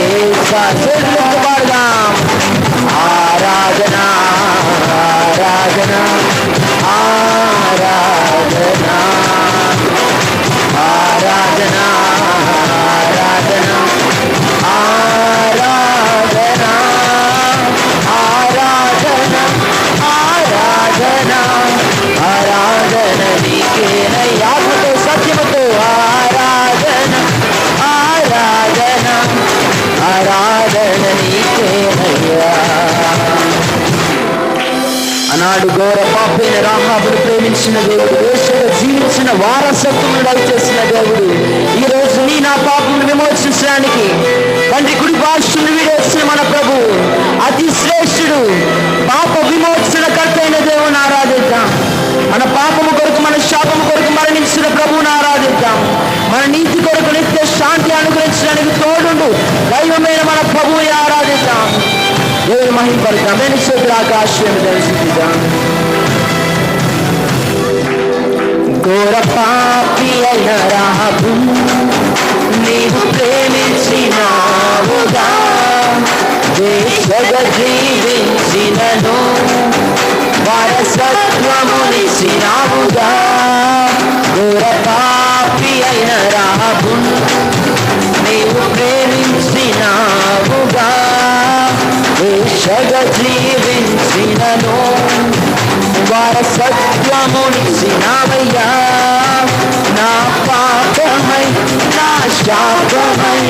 పాడదాం. ఆరాధన ఆరాధన ఆరాధన ఆరాధన ఆరాధన ఆరాధన ఆరాధన ఆరాధన ఆరాధన నీకేనయ్యా. ఆత్మతో సత్యముతో ఆరాధన ఆరాధన ఆరాధన నీకేనయ్యా. ఆనాడు ఘోర పాపైన రాహాబును ప్రేమించిన దేవుడు, వేశ్యగా జీవించిన వారసత్వమును దయచేసిన దేవుడు, ఈ రోజు నీ నా పాపమును విమోచించడానికి తండ్రి కుడి పార్శ్వమున వీడేసిన మన ప్రభు, అతి శ్రేష్ఠుడు, పాప విమోచన కర్త అయిన దేవుని ఆరాధిద్దాం. మన పాపము కొరకు, మన శాపము కొరకు మరణించిన ప్రభువుని ఆరాధిద్దాం. మన నీతి కొరకు నిత్య శాంతి అనుగ్రహించడానికి తోడుండు దైవమైన మన ప్రభువుని ఆరాధిద్దాం. దేవుని మహిమపడతాం. నేను చేతుల ఆకాశం దర్శిద్దాం. ఘోర పాపి అయిన రాహాబు నీవు ప్రేమించినావుగా, వేశ్యగా జీవించినను వారసత్వమునిచ్చినావుగా. ఘోర పాపి అయిన రాహాబు నీవు ప్రేమించినావుగా, వేశ్యగా జీవించినను వారసత్వమునిచ్చినావయ్యా. నా పాపమై నా శాపమై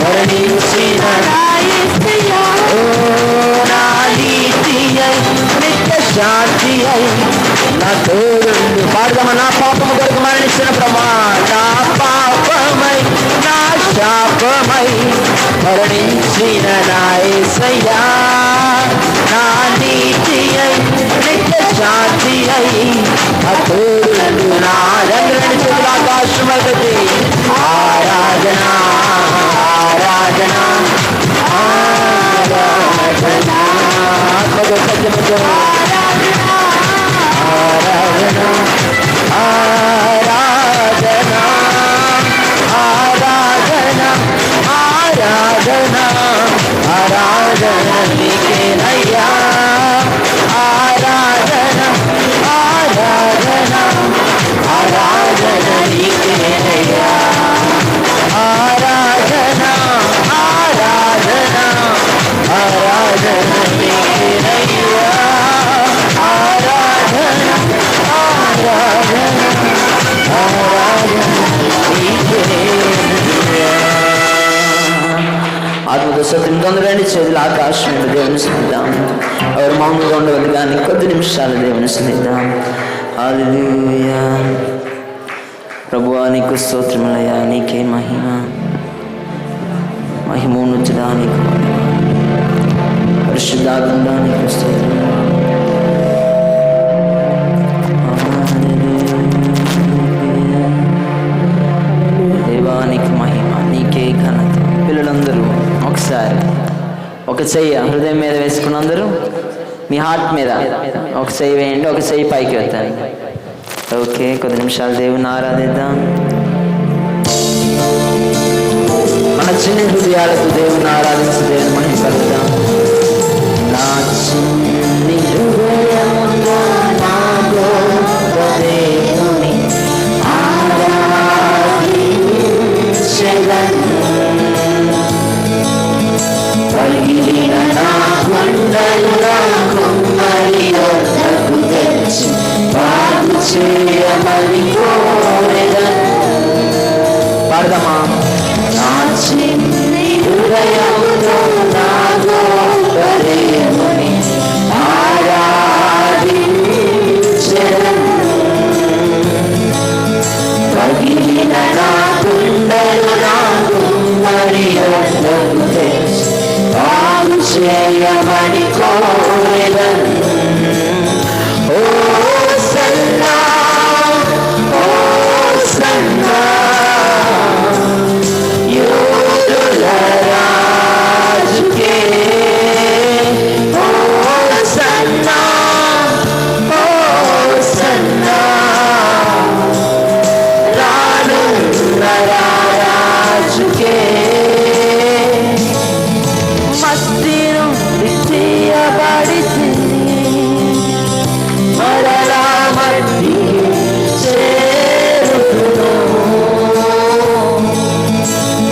మరణించిన నా నీతి అయి నిత్య శాంతి అయి నా తోడు. పాడదామా. నా పాపము కొరకు మరణించిన ప్రభా, నా పాపమై నా శాపమై మరణించిన నా యేసయ్యా. నా నీతి అయి నిత్య శాంతి అయి నా తోడు. నా రంగులని చేతుల ఆకాశం ఒకటి. ఆరాధన ఆరాధన ఆరాధన ఆత్మతో సత్యముతో ఆరాధన ఆరాధన ఆరాధన ఆరాధన ఆరాధన నీకేనయ్యా. ఆరాధన ఆరాధన ఆరాధన నీకేనయ్యా. ఆరాధన ఆరాధన ఆరాధన నీకేనయ్యా. ఆరాధన ఆరాధన ఆరాధన నీకేనయ్యా. ఆత్మతో సత్యం తొందరని చేతులు ఆకాశం దేవుని స్మరిద్దాం. ఎవరు మౌనంగా ఉండవద్దు కానీ కొద్ది నిమిషాలు దేవుని స్మరిద్దాం. హల్లెలూయా. ప్రభువా నీకు స్తోత్రములయ్యా, నీకే మహిమ మహిమోన్నతుడా నీకు పరిశుద్ధాత్ముడా నీకు స్తోత్రం. దేవానికి మహిమ, నీకే ఘనత. పిల్లలందరూ ఒకసారి ఒక చెయ్యి హృదయం మీద వేసుకున్న అందరూ మీ హార్ట్ మీద ఒక చెయ్యి వేయండి, ఒక చెయ్యి పైకి వెళ్తాను. ఓకే, కొద్ది నిమిషాలు దేవుని ఆరాధిద్దాం. మన చిన్న హృదయాలకు దేవుని ఆరాధించి దేవుని మహిమపరుద్దాం. నా చిన్ని హృదయముతో నా గొప్ప దేవుని ఆరాధించెదను. పగిలిన నా గుండెలు నా కుమ్మరి వద్దకు తెచ్చి బాగు చేయమని కోరెదను. పాడదామా? నా చిన్ని హృదయముతో నా గొప్ప దేవుని ఆరాధించెదను. పగిలిన నా గుండెలు నా కుమ్మరి వద్దకు తెచ్చి బాగు చేయమని కోరెదను. ఓ సన్నా, ఓ సన్నా, యూదుల రాజుకే. ఓ సన్నా, ఓ సన్నా, రానున్న రాజుకే. మట్టిను తీయబడితే మరలా మట్టి చేరును.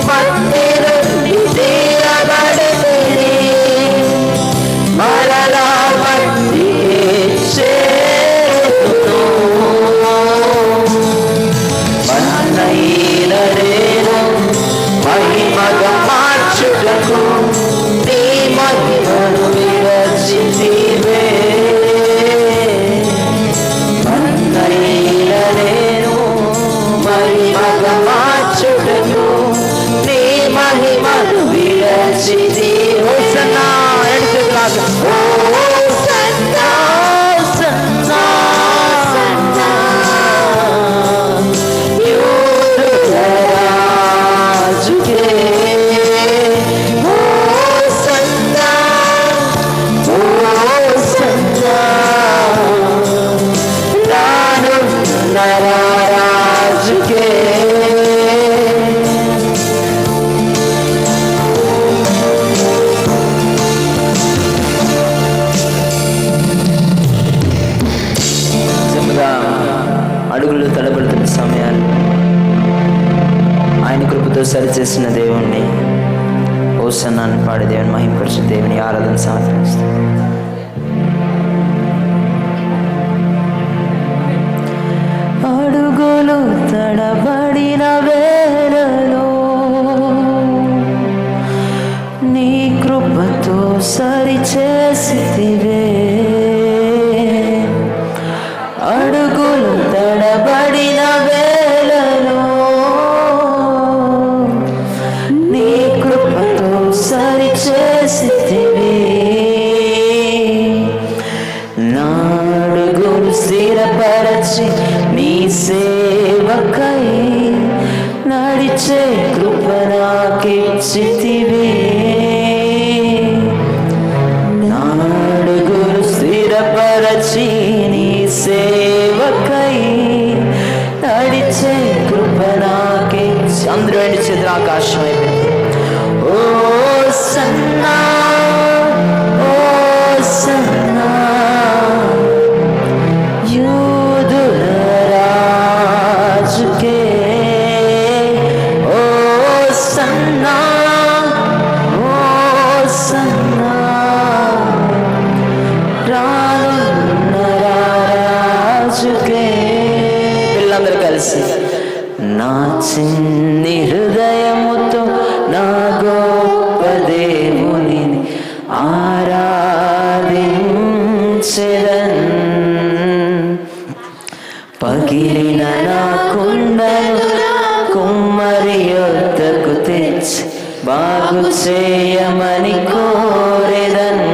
మట్టిను తీయబడితే మరలా మట్టి చేరును. మన్నైన నేను మహిమగా మార్చుటకు నీ మహిమను విరచితివే. మన్నైన నేను మహిమగా మార్చుటకు నీ మహిమను విరచితి. ఓ సన్నా, ఎడుతులాగా ఓ సన్నా, సన్నా, సన్నా, యూదుల రాజుకే. ఓ సన్నా, ఓ సన్నా, రానున్న రాజుకే. నిజముగా అడుగులు తడబడుతున్న సమయాలు ఆయన కృపతో సరిచేసిన దేవుణ్ణి ఓసన్నాన్ని పాడే దేవుని మహిమపరిచే దేవుని ఆరాధన సమర్పిస్తాం. అడుగులు తడబడిన వేళలో నీ కృపతో సరిచేసితివే. అడుగులు తడబడిన వేళలో నీ కృపతో సరిచేసితివే. నా అడుగులు స్థిరపరచి నీ సేవకై నడిచే కృప నాకిచ్చితివే. నా అడుగులు స్థిరపరచి నీ సేవకై నడిచే కృప నాకిచ్చి. అందరూ రెండు చేతులు ఆకాశం అయిపోయింది. ఓ సన్నా, ఓ సన్నా, యూదుల రాజుకే. ఓ సన్నా, ఓ సన్నా, రానున్న రాజుకే. పిల్లలందరూ కలిసి నా చిన్ని హృదయముతో నా గొప్ప దేవుని ఆరాధించెదను. పగిలిన నా కుండను కుమ్మరి యొద్దకు తెచ్చి బాగు చేయమని కోరెదను.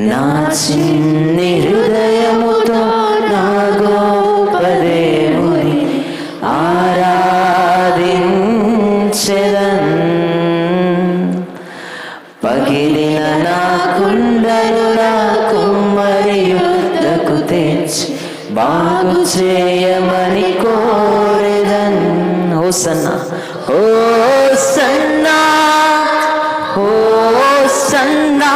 నా చిన్ని హృదయముతో నా గొప్ప దేవుని ఆరాధించెదను. పగిలిన నా కుండను నా కుమ్మరి యుద్ధకు తెచ్చి బాగు చేయమని కోరెదన్. హోసన్నా హోసన్నా హోసన్నా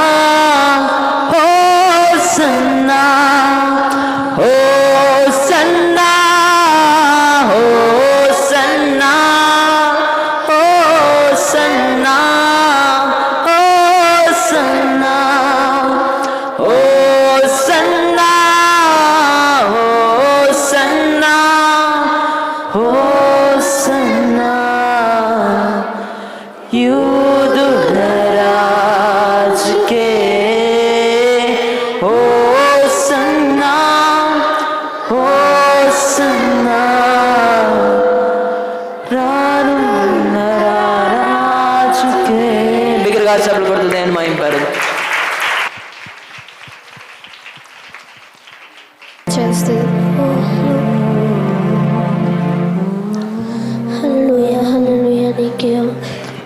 హోసన్నా హోసన్నా హోసన్నా హోసన్నా హోసన్నా హోసన్నా హోసన్నా హోసన్నా యూదుల రాజుకే హోసన్నా హోసన్నా రానున్న రాజుకే. బిగ్గరగా చప్పట్లు కొడుతుంది అని మహింపారు. చేస్తుంది. హల్లెలూయా హల్లెలూయా నీకే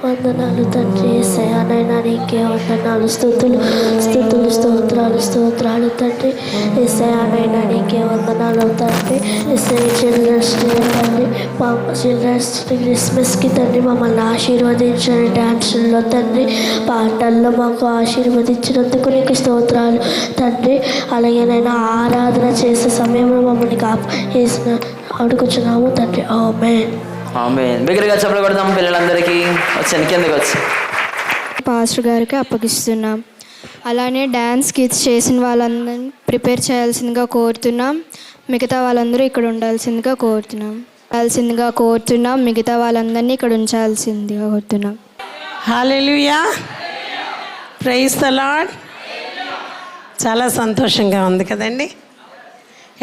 వందనాలు తండ్రి. యేసయ్యా నీకే వందనాలు. స్తుతులు స్తుతులు స్తోత్రాలు స్తోత్రాలు తండ్రి. యేసయ్యా నీకే వందనాలు తండ్రి. యేసయ్య చిల్డ్రన్స్ డే తండ్రి, మా చిల్డ్రన్స్ క్రిస్మస్కి తండ్రి మమ్మల్ని ఆశీర్వదించండి. డ్యాన్సుల్లో తండ్రి, పాటల్లో మాకు ఆశీర్వదించినందుకు నీకు స్తోత్రాలు తండ్రి. అలాగే ఆరాధన చేసే సమయంలో మమ్మల్ని వేసిన అడుగుచున్నాము తండ్రి. ఆమేన్. ఆమేన్. బిగ్గరగా చప్పట్లు కొడదాం పిల్లలందరికీ. వచ్చాను కిందకి వచ్చి పాస్టర్ గారికి అప్పగిస్తున్నాం. అలానే డ్యాన్స్ కిడ్స్ చేసిన వాళ్ళందరినీ ప్రిపేర్ చేయాల్సిందిగా కోరుతున్నాం. మిగతా వాళ్ళందరూ ఇక్కడ ఉండాల్సిందిగా కోరుతున్నాం. మిగతా వాళ్ళందరినీ ఇక్కడ ఉంచాల్సిందిగా కోరుతున్నాం. హల్లెలూయా, ప్రైజ్ ద లార్డ్. చాలా సంతోషంగా ఉంది కదండి.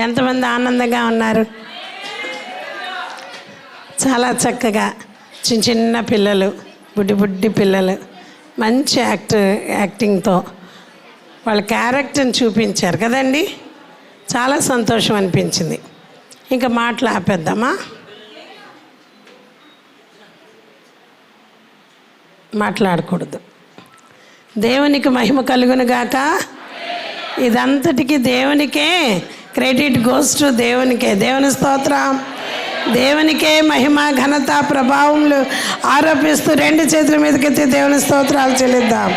ఎంతమంది ఆనందంగా ఉన్నారు? చాలా చక్కగా చిన్న చిన్న పిల్లలు, బుడ్డి పిల్లలు మంచి యాక్టింగ్తో వాళ్ళ క్యారెక్టర్ని చూపించారు కదండి. చాలా సంతోషం అనిపించింది. ఇంకా మాటలు ఆపేద్దామా? మాట్లాడకూడదు. దేవునికి మహిమ కలుగును గాక. ఇదంతటికి దేవునికే క్రెడిట్ గోస్ టు దేవునికే. దేవుని స్తోత్రం. దేవునికే మహిమ ఘనత ప్రభావములు ఆరోపిస్తూ రెండు చేతుల మీదకెత్తి దేవుని స్తోత్రాలు చెల్లిద్దాం.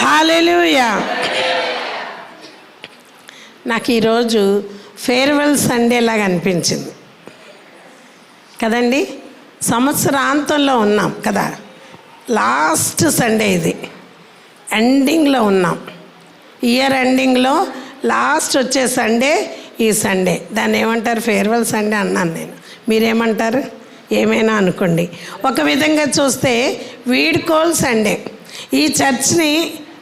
హల్లెలూయా. నాకు ఈరోజు ఫేర్వెల్ సండే లాగా అనిపించింది కదండి. సంవత్సరాంతంలో ఉన్నాం కదా, లాస్ట్ సండే ఇది, ఎండింగ్లో ఉన్నాం. ఇయర్ ఎండింగ్లో లాస్ట్ వచ్చే సండే ఈ సండే. దాన్ని ఏమంటారు? ఫేర్వెల్ సండే అన్నాను నేను. మీరేమంటారు? ఏమైనా అనుకోండి. ఒక విధంగా చూస్తే వీడ్కోల్ సండే. ఈ చర్చ్ని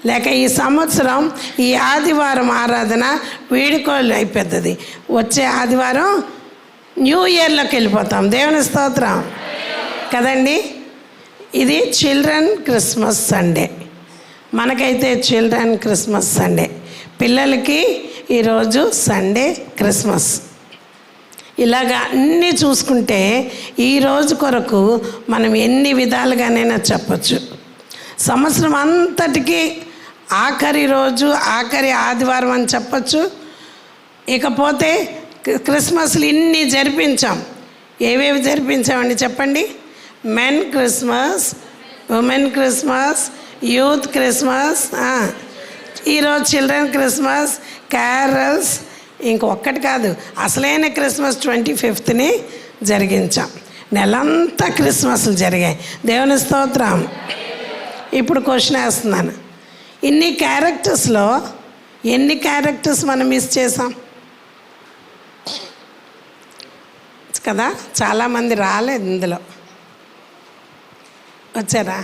లేక ఈ సంవత్సరం ఈ ఆదివారం ఆరాధన వీడ్కోలు అయిపోతుంది. వచ్చే ఆదివారం న్యూ ఇయర్లోకి వెళ్ళిపోతాం. దేవుని స్తోత్రం కదండి. ఇది చిల్డ్రన్ క్రిస్మస్ సండే. మనకైతే చిల్డ్రన్ క్రిస్మస్ సండే, పిల్లలకి ఈరోజు సండే క్రిస్మస్. ఇలాగా అన్నీ చూసుకుంటే ఈరోజు కొరకు మనం ఎన్ని విధాలుగానైనా చెప్పచ్చు. సంవత్సరం అంతటికి ఆఖరి రోజు, ఆఖరి ఆదివారం అని చెప్పచ్చు. ఇకపోతే క్రిస్మస్లు ఇన్ని జరిపించాం. ఏవేవి జరిపించామండి చెప్పండి? Men Christmas, women Christmas, youth Christmas, ఈరోజు చిల్డ్రన్ క్రిస్మస్, క్యారల్స్. ఇంకొక్కటి కాదు, అసలైన క్రిస్మస్ 25ని జరిగించాం. నెలంతా క్రిస్మస్లు జరిగాయి. దేవుని స్తోత్రం. ఇప్పుడు క్వశ్చన్ వేస్తున్నాను, ఇన్ని క్యారెక్టర్స్లో ఎన్ని క్యారెక్టర్స్ మనం మిస్ చేసాం కదా? చాలామంది రాలేదు, ఇందులో వచ్చారా?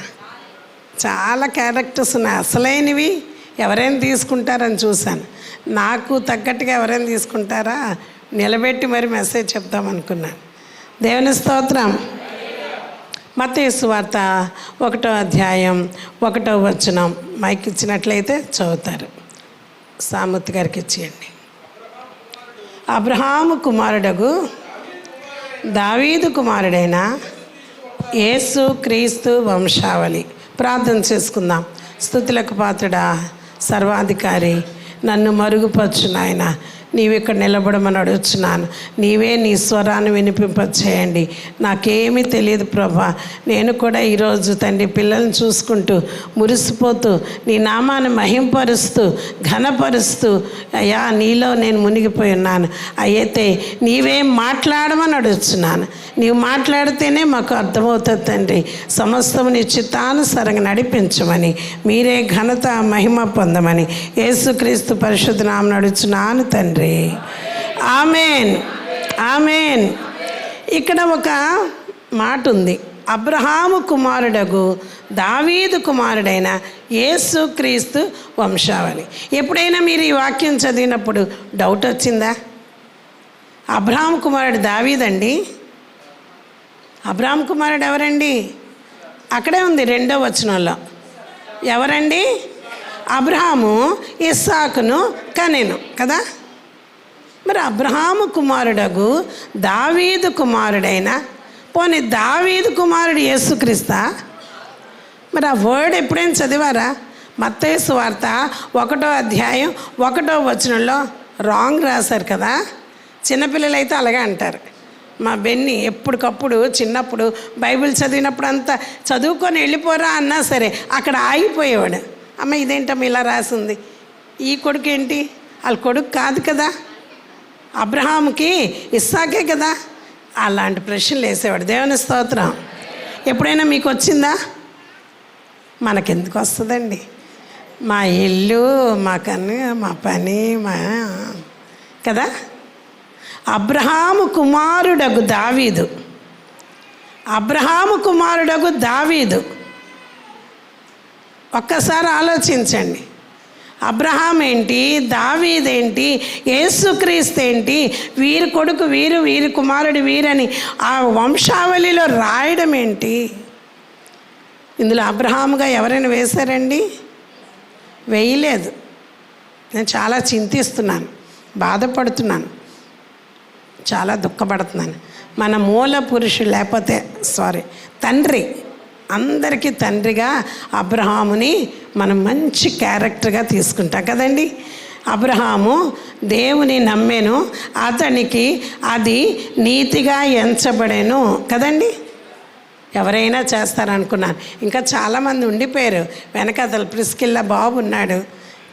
చాలా క్యారెక్టర్స్ ఉన్నాయి. అసలైనవి ఎవరైనా తీసుకుంటారని చూశాను. నాకు తగ్గట్టుగా ఎవరైనా తీసుకుంటారా నిలబెట్టి మరి మెసేజ్ చెప్తామనుకున్నాను. దేవుని స్తోత్రం. మత్తయి సువార్త 1వ అధ్యాయం 1వ వచనం మైక్ ఇచ్చినట్లయితే చదువుతారు. సామూర్తి గారికి ఇచ్చేయండి. అబ్రహాము కుమారుడగు దావీదు కుమారుడైన యేసు క్రీస్తు వంశావళి. ప్రార్థన చేసుకుందాం. స్తుతులకు పాత్రుడా, సర్వాధికారి, నన్ను మరుగుపరచు నాయన. నీవు ఇక్కడ నిలబడమని అడుగుతున్నాను. నీవే నీ స్వరాన్ని వినిపింపచేయండి. నాకేమీ తెలియదు ప్రభా. నేను కూడా ఈరోజు తండ్రి పిల్లల్ని చూసుకుంటూ మురిసిపోతూ నీ నామాన్ని మహింపరుస్తూ ఘనపరుస్తూ అయ్యా నీలో నేను మునిగిపోయి ఉన్నాను. అయితే నీవే మాట్లాడమని అడుగుతున్నాను. నీవు మాట్లాడితేనే మాకు అర్థమవుతుంది తండ్రి. సమస్తము నీ చిత్తానుసారంగా నడిపించమని, మీరే ఘనత మహిమ పొందమని యేసుక్రీస్తు పరిశుద్ధ నామమున అడుగుతున్నాను తండ్రి. ఆమేన్, ఆమేన్. ఇక్కడ ఒక మాట ఉంది. అబ్రహాము కుమారుడగు దావీదు కుమారుడైన యేసుక్రీస్తు వంశావళి. ఎప్పుడైనా మీరు ఈ వాక్యం చదివినప్పుడు డౌట్ వచ్చిందా? అబ్రహాము కుమారుడు దావీదండి. అబ్రహాం కుమారుడు ఎవరండి? అక్కడే ఉంది 2వ వచనంలో. ఎవరండి? అబ్రహాము ఇస్సాకును కనెను కదా. మరి అబ్రహాము కుమారుడగు దావీదు కుమారుడైన, పోనీ దావీదు కుమారుడు యేసుక్రీస్తా? మరి ఆ వర్డ్ ఎప్పుడైనా చదివారా? మత్తయి సువార్త 1వ అధ్యాయం 1వ వచనంలో రాంగ్ రాశారు కదా. చిన్నపిల్లలు అయితే అలాగే అంటారు. మా బెన్ని ఎప్పటికప్పుడు చిన్నప్పుడు బైబిల్ చదివినప్పుడు అంతా చదువుకొని వెళ్ళిపోరా అన్నా సరే అక్కడ ఆగిపోయేవాడు. అమ్మ ఇదేంటమ్మ ఇలా రాసింది, ఈ కొడుకు ఏంటి? వాళ్ళ కొడుకు కాదు కదా, అబ్రహాముకి ఇస్సాకే కదా. అలాంటి ప్రశ్నలు వేసేవాడు. దేవుని స్తోత్రం. ఎప్పుడైనా మీకు వచ్చిందా? మనకెందుకు వస్తుందండి? మా ఇల్లు, మా కన్ను, మా పని, మా కదా. అబ్రహాము కుమారుడగు దావీదు, అబ్రహాము కుమారుడగు దావీదు. ఒక్కసారి ఆలోచించండి. అబ్రహాం ఏంటి, దావీదేంటి, యేసుక్రీస్తు ఏంటి, వీరి కొడుకు వీరు, వీరి కుమారుడు వీరని ఆ వంశావళిలో రాయడం ఏంటి? ఇందులో అబ్రహాముగా ఎవరైనా వేశారండి? వేయలేదు. నేను చాలా చింతిస్తున్నాను, బాధపడుతున్నాను, చాలా దుఃఖపడుతున్నాను. మన మూల పురుషుడు లేకపోతే తండ్రి, అందరికీ తండ్రిగా అబ్రహాముని మనం మంచి క్యారెక్టర్గా తీసుకుంటాం కదండి. అబ్రహాము దేవుని నమ్మెను, అతనికి అది నీతిగా ఎంచబడెను కదండి. ఎవరైనా చేస్తారనుకున్నాను. ఇంకా చాలామంది ఉండిపోయారు వెనకతలు. ప్రిస్కిల్లా బాబు ఉన్నాడు,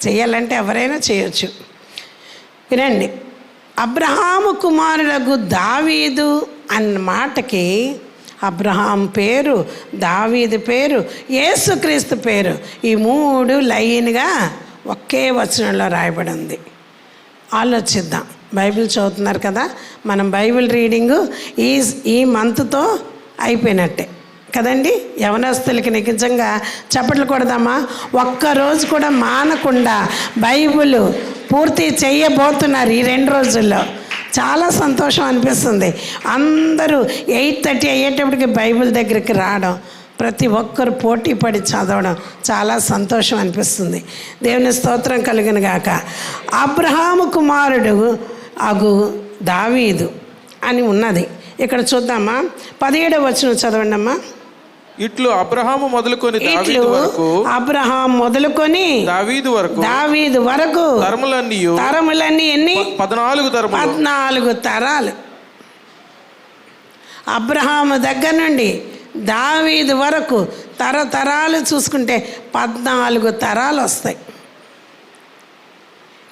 చేయాలంటే ఎవరైనా చేయొచ్చు. వినండి, అబ్రహాము కుమారులకు దావీదు అన్న మాటకి అబ్రహాం పేరు, దావీదు పేరు, యేసుక్రీస్తు పేరు, ఈ 3 లైన్గా ఒకే వచనంలో రాయబడి ఉంది. ఆలోచిద్దాం. బైబిల్ చదువుతున్నారు కదా, మనం బైబిల్ రీడింగు ఈ మంత్తో అయిపోయినట్టే కదండి. యవనస్తులకి నిజంగా చప్పట్లు కొడదామా? ఒక్కరోజు కూడా మానకుండా బైబిల్ పూర్తి చేయబోతున్నారు ఈ 2 రోజుల్లో. చాలా సంతోషం అనిపిస్తుంది. అందరూ 8:30 అయ్యేటప్పటికి బైబిల్ దగ్గరికి రావడం, ప్రతి ఒక్కరు పోటీ పడి చదవడం చాలా సంతోషం అనిపిస్తుంది. దేవుని స్తోత్రం కలుగును గాక. అబ్రహాము కుమారుడు అగు దావీదు అని ఉన్నది. ఇక్కడ చూద్దామా, 17వ వచనం చదవండి అమ్మా. ఇట్లు అబ్రహాము మొదలుకొని అబ్రహాం మొదలుకొని దావీదు వరకు తరములన్నీ ఎన్ని? 14 తరాలు. అబ్రహాము దగ్గర నుండి దావీదు వరకు తరతరాలు చూసుకుంటే 14 తరాలు వస్తాయి.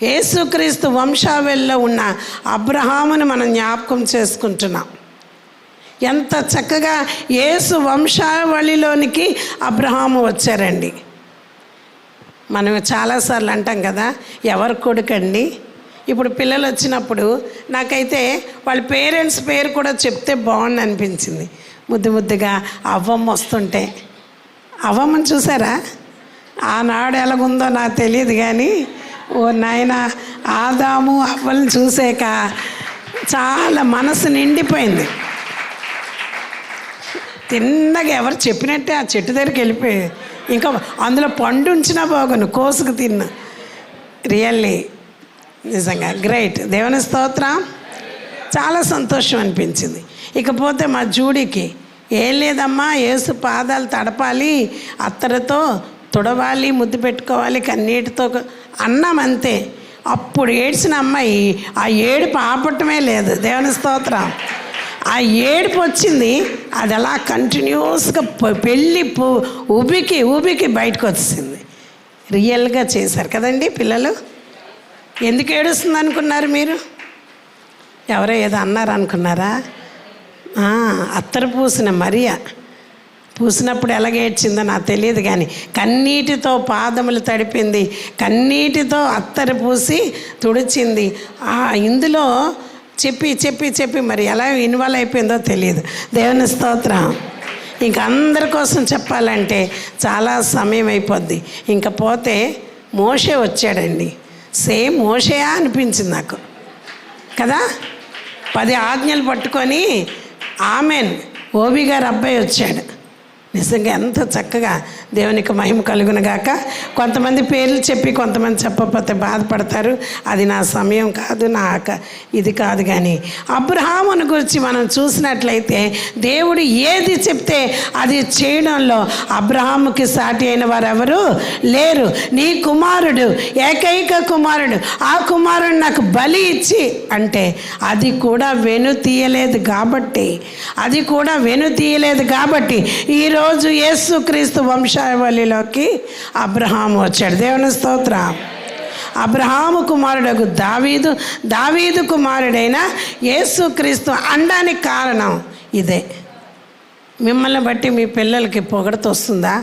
యేసుక్రీస్తు వంశావళిలో ఉన్న అబ్రహాముని మనం జ్ఞాపకం చేసుకుంటున్నాం. ఎంత చక్కగా యేసు వంశావళిలోనికి అబ్రహాము వచ్చారండి. మనం చాలాసార్లు అంటాం కదా, ఎవరి కొడుకండి? ఇప్పుడు పిల్లలు వచ్చినప్పుడు నాకైతే వాళ్ళ పేరెంట్స్ పేరు కూడా చెప్తే బాగుంది అనిపించింది. ముద్దుగా అవ్వమ్మ వస్తుంటే, అవ్వమ్మని చూసారా? ఆనాడు ఎలాగుందో నాకు తెలియదు కానీ, ఓ నాయన, ఆదాము అవ్వల్ని చూసాక చాలా మనసు నిండిపోయింది. తిన్నగా ఎవరు చెప్పినట్టే ఆ చెట్టు దగ్గరికి వెళ్ళిపోయి, ఇంకా అందులో పండు ఉంచినా బాగును, కోసుకు తిన్నా. రియల్లీ నిజంగా గ్రేట్. దేవుని స్తోత్రం. చాలా సంతోషం అనిపించింది. ఇకపోతే మా జూడీకి ఏం లేదమ్మా, యేసు పాదాలు తడపాలి, అత్తరుతో తుడవాలి, ముద్దు పెట్టుకోవాలి, కన్నీటితో అన్నాం అంతే. అప్పుడు ఏడ్చిన అమ్మాయి ఆ ఏడుపు ఆపటమే లేదు. దేవుని స్తోత్రం. ఆ ఏడుపు వచ్చింది, అది అలా కంటిన్యూస్గా పెళ్ళి ఊబికి బయటకు వచ్చింది. రియల్గా చేశారు కదండి పిల్లలు. ఎందుకు ఏడుస్తుంది అనుకున్నారు మీరు? ఎవరో ఏదో అన్నారు అనుకున్నారా? అత్తరు పూసిన మరియా పూసినప్పుడు ఎలాగేడ్చిందో నాకు తెలియదు, కానీ కన్నీటితో పాదములు తడిపింది, కన్నీటితో అత్తరు పూసి తుడిచింది. ఇందులో చెప్పి మరి ఎలా ఇన్వాల్వ్ అయిపోయిందో తెలియదు. దేవుని స్తోత్రం. ఇంక అందరి కోసం చెప్పాలంటే చాలా సమయం అయిపోద్ది. ఇంక పోతే మోషే వచ్చాడండి. సేమ్ మోషేయా అనిపించింది నాకు కదా. 10 ఆజ్ఞలు పట్టుకొని ఆమెన్ ఓబి గారు అబ్బాయి వచ్చాడు. నిజంగా ఎంత చక్కగా దేవునికి మహిమ కలుగును గాక. కొంతమంది పేర్లు చెప్పి కొంతమంది చెప్పకపోతే బాధపడతారు. అది నా సమయం కాదు, ఇది కాదు. కానీ అబ్రహామును గురించి మనం చూసినట్లయితే దేవుడు ఏది చెప్తే అది చేయడంలో అబ్రహాముకి సాటి అయిన వారు ఎవరు లేరు. నీ కుమారుడు, ఏకైక కుమారుడు, ఆ కుమారుడు నాకు బలి ఇచ్చి అంటే అది కూడా వెను తీయలేదు కాబట్టి ఈరోజు యేసుక్రీస్తు వంశావళిలోకి అబ్రహాము వచ్చాడు. దేవుని స్తోత్రం. అబ్రహాము కుమారుడు దావీదు కుమారుడైన యేసుక్రీస్తు అనడానికి కారణం ఇదే. మిమ్మల్ని బట్టి మీ పిల్లలకి పొగడత వస్తుందా?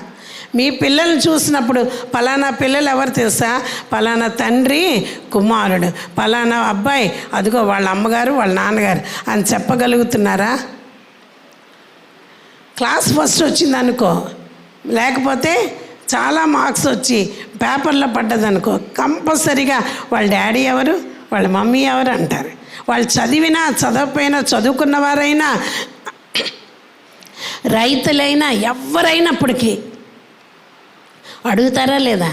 మీ పిల్లల్ని చూసినప్పుడు పలానా పిల్లలు ఎవరు తెలుసా? పలానా తండ్రి కుమారుడు, పలానా అబ్బాయి, అదిగో వాళ్ళ అమ్మగారు వాళ్ళ నాన్నగారు అని చెప్పగలుగుతున్నారా? క్లాస్ ఫస్ట్ వచ్చింది అనుకో, లేకపోతే చాలా మార్క్స్ వచ్చి పేపర్లో పడ్డదనుకో, కంపల్సరీగా వాళ్ళ డాడీ ఎవరు, వాళ్ళ మమ్మీ ఎవరు అంటారు. వాళ్ళు చదివినా చదవకపోయినా, చదువుకున్నవారైనా, రైతులైనా, ఎవరైనప్పటికీ అడుగుతారా లేదా?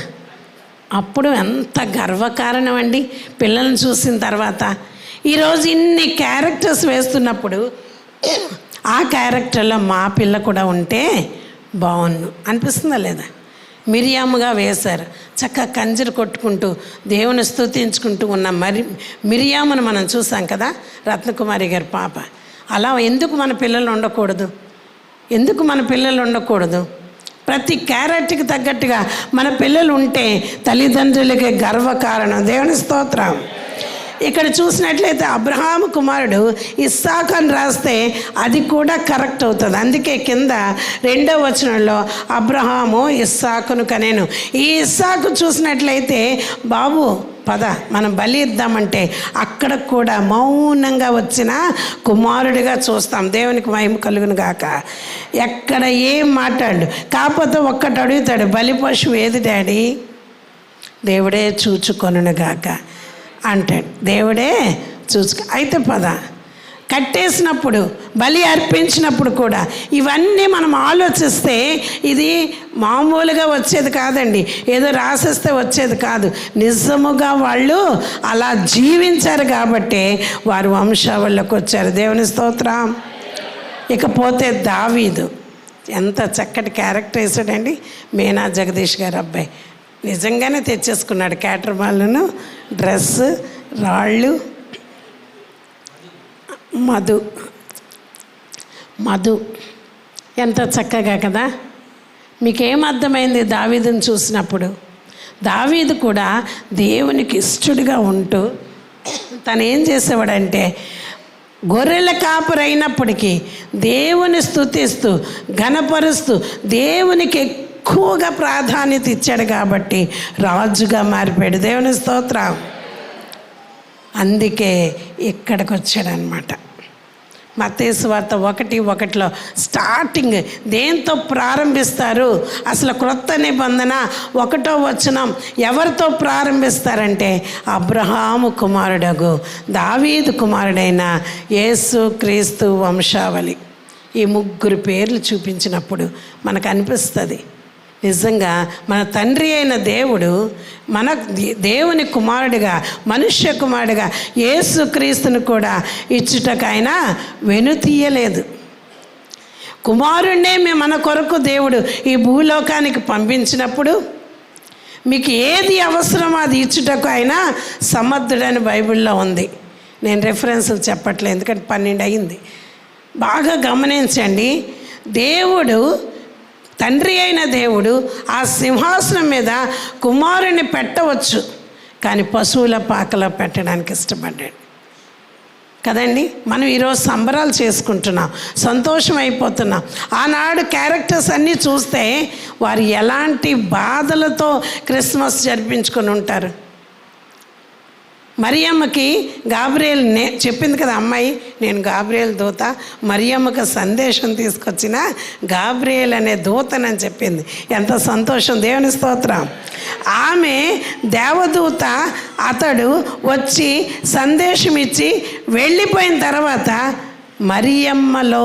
అప్పుడు ఎంత గర్వకారణం అండి పిల్లల్ని చూసిన తర్వాత. ఈరోజు ఇన్ని క్యారెక్టర్స్ వేస్తున్నప్పుడు ఆ క్యారెక్టర్లో మా పిల్ల కూడా ఉంటే బాగుండు అనిపిస్తుందా లేదా? మిరియాముగా వేశారు, చక్కగా కంజరు కొట్టుకుంటూ దేవుని స్తుతించుకుంటూ ఉన్న మిరియామును మనం చూసాం కదా, రత్నకుమారి గారి పాప. అలా ఎందుకు మన పిల్లలు ఉండకూడదు? ప్రతి క్యారెక్టర్కి తగ్గట్టుగా మన పిల్లలు ఉంటే తల్లిదండ్రులకి గర్వకారణం. దేవుని స్తోత్రం. ఇక్కడ చూసినట్లయితే అబ్రహాము కుమారుడు ఇస్సాకు అని రాస్తే అది కూడా కరెక్ట్ అవుతుంది. అందుకే కింద 2వ వచనంలో అబ్రహాము ఇస్సాకును కనేను. ఈ ఇస్సాకు చూసినట్లయితే బాబు పద మనం బలి ఇద్దామంటే అక్కడ కూడా మౌనంగా వచ్చిన కుమారుడిగా చూస్తాం. దేవునికి మహిమ కలుగును గాక. ఎక్కడ ఏం మాట్లాడు, కాకపోతే ఒక్కటి అడుగుతాడు, బలి పశువు ఏది డాడీ? దేవుడే చూచుకొనును గాక అంటాడు. దేవుడే అయితే పద కట్టేసినప్పుడు, బలి అర్పించినప్పుడు కూడా ఇవన్నీ మనం ఆలోచిస్తే ఇది మామూలుగా వచ్చేది కాదండి, ఏదో రాసేస్తే వచ్చేది కాదు. నిజముగా వాళ్ళు అలా జీవించారు కాబట్టి వారు వంశావళిలోకి వచ్చారు. దేవుని స్తోత్రం. ఇకపోతే దావీదు ఎంత చక్కటి క్యారెక్టర్ వేసాడండి. మీనా జగదీష్ గారు అబ్బాయి నిజంగానే తెచ్చేసుకున్నాడు. క్యాటర్మాలను, డ్రెస్, రాళ్ళు, మధు ఎంత చక్కగా కదా. మీకేం అర్థమైంది దావీదుని చూసినప్పుడు? దావీదు కూడా దేవునికి ఇష్టడుగా ఉంటూ తను ఏం చేసేవాడంటే గొర్రెల కాపురైనప్పటికీ దేవుని స్తుతిస్తూ ఘనపరుస్తూ దేవునికి ఎక్కువగా ప్రాధాన్యత ఇచ్చాడు కాబట్టి రాజుగా మారిపోయాడు. దేవుని స్తోత్రం. అందుకే ఇక్కడికి వచ్చాడనమాట. మత్తయి సువార్త 1:1 స్టార్టింగ్ దేంతో ప్రారంభిస్తారు? అసలు క్రొత్త నిబంధన 1వ వచనం ఎవరితో ప్రారంభిస్తారంటే అబ్రహాము కుమారుడగు దావీదు కుమారుడైన యేసుక్రీస్తు వంశావళి. ఈ 3 పేర్లు చూపించినప్పుడు మనకు అనిపిస్తుంది నిజంగా మన తండ్రి అయిన దేవుడు మన దేవుని కుమారుడిగా, మనుష్య కుమారుడిగా యేసుక్రీస్తును కూడా ఇచ్చుటకు ఆయన వెనుతీయలేదు. కుమారుణ్ణే మన కొరకు దేవుడు ఈ భూలోకానికి పంపించినప్పుడు మీకు ఏది అవసరమో అది ఇచ్చుటకు ఆయన సమర్థుడని బైబిల్లో ఉంది. నేను రెఫరెన్స్లు చెప్పట్లేదు ఎందుకంటే 12 అయింది. బాగా గమనించండి. దేవుడు, తండ్రి అయిన దేవుడు ఆ సింహాసనం మీద కుమారుని పెట్టవచ్చు, కానీ పశువుల పాకలో పెట్టడానికి ఇష్టపడ్డాడు కదండి. మనం ఈరోజు సంబరాలు చేసుకుంటున్నాం, సంతోషం అయిపోతున్నాం. ఆనాడు క్యారెక్టర్స్ అన్నీ చూస్తే వారు ఎలాంటి బాధలతో క్రిస్మస్ జరిపించుకొని ఉంటారు. మరియమ్మకి గాబ్రియేల్ చెప్పింది కదా అమ్మాయి, నేను గాబ్రియేల్ దూత, మరియమ్మకు సందేశం తీసుకొచ్చిన గాబ్రియేల్ అనే దూతనని చెప్పింది. ఎంత సంతోషం, దేవుని స్తోత్రం. ఆమె దేవదూత, అతడు వచ్చి సందేశం ఇచ్చి వెళ్ళిపోయిన తర్వాత మరియమ్మలో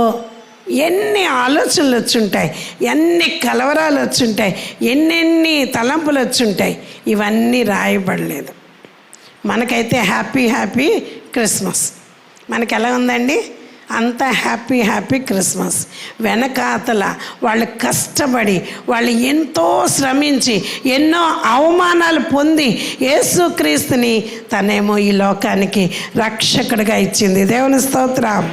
ఎన్ని ఆలోచనలు వచ్చుంటాయి, ఎన్ని కలవరాలు వచ్చుంటాయి, ఎన్నెన్ని తలంపులు వచ్చుంటాయి. ఇవన్నీ రాయబడలేదు. మనకైతే హ్యాపీ క్రిస్మస్. మనకి ఎలా ఉందండి? అంత హ్యాపీ క్రిస్మస్. వెనకాతల వాళ్ళు కష్టపడి, వాళ్ళు ఎంతో శ్రమించి, ఎన్నో అవమానాలు పొంది యేసుక్రీస్తుని తనేమో ఈ లోకానికి రక్షకుడిగా ఇచ్చింది. దేవుని స్తోత్రం.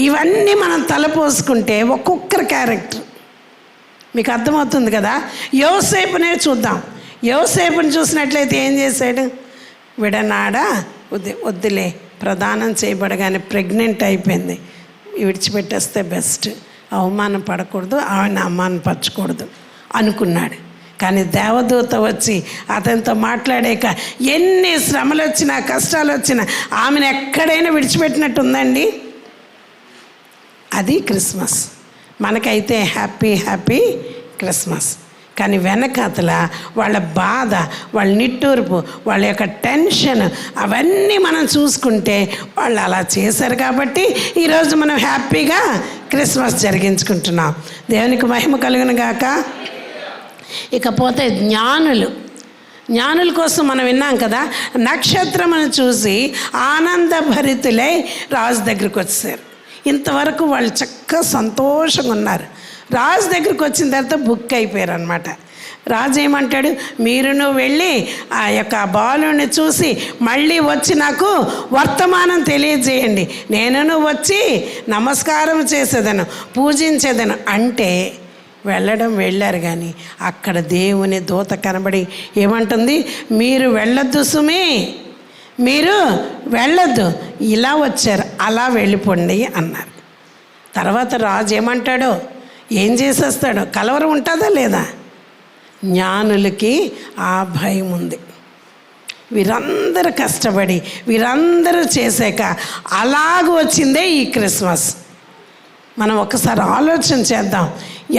ఇవన్నీ మనం తలపోసుకుంటే ఒక్కొక్కరి క్యారెక్టర్ మీకు అర్థమవుతుంది కదా. యోసేపునే చూద్దాం. యోసేపుని చూసినట్లయితే ఏం చేశాడు? విడనాడా వద్దులే, ప్రదానం చేయబడగానే ప్రెగ్నెంట్ అయిపోయింది, విడిచిపెట్టేస్తే బెస్ట్, అవమానం పడకూడదు, ఆమెను అవమానపరచకూడదు అనుకున్నాడు. కానీ దేవదూత వచ్చి అతనితో మాట్లాడాక ఎన్ని శ్రమలు వచ్చినా, కష్టాలు వచ్చినా ఆమెను ఎక్కడైనా విడిచిపెట్టినట్టు ఉందండి. అది క్రిస్మస్. మనకైతే హ్యాపీ క్రిస్మస్. కానీ వెనకాతల వాళ్ళ బాధ, వాళ్ళ నిట్టూర్పు, వాళ్ళ యొక్క టెన్షన్ అవన్నీ మనం చూసుకుంటే వాళ్ళు అలా చేశారు కాబట్టి ఈరోజు మనం హ్యాపీగా క్రిస్మస్ జరిగించుకుంటున్నాం. దేవునికి మహిమ కలుగును గాక. ఇకపోతే జ్ఞానుల కోసం మనం విన్నాం కదా, నక్షత్రమును చూసి ఆనందభరితులై రాజు దగ్గరికి వచ్చారు. ఇంతవరకు వాళ్ళు చక్కగా సంతోషంగా ఉన్నారు. రాజు దగ్గరికి వచ్చిన తర్వాత బుక్ అయిపోయారు అనమాట. రాజు ఏమంటాడు? మీరును వెళ్ళి ఆ యొక్క బాలుని చూసి మళ్ళీ వచ్చి నాకు వర్తమానం తెలియజేయండి, నేను వచ్చి నమస్కారం చేసేదను, పూజించేదను అంటే వెళ్ళారు. కానీ అక్కడ దేవుని దూత కనబడి ఏమంటుంది? మీరు వెళ్ళొద్దు సుమి, మీరు వెళ్ళొద్దు, ఇలా వచ్చారు, అలా వెళ్ళిపోండి అన్నారు. తర్వాత రాజు ఏమంటాడో, ఏం చేసేస్తాడో, కలవరం ఉంటుందా లేదా? జ్ఞానులకి ఆ భయం ఉంది. వీరందరూ కష్టపడి, వీరందరూ చేశాక అలాగ వచ్చిందే ఈ క్రిస్మస్. మనం ఒకసారి ఆలోచన చేద్దాం.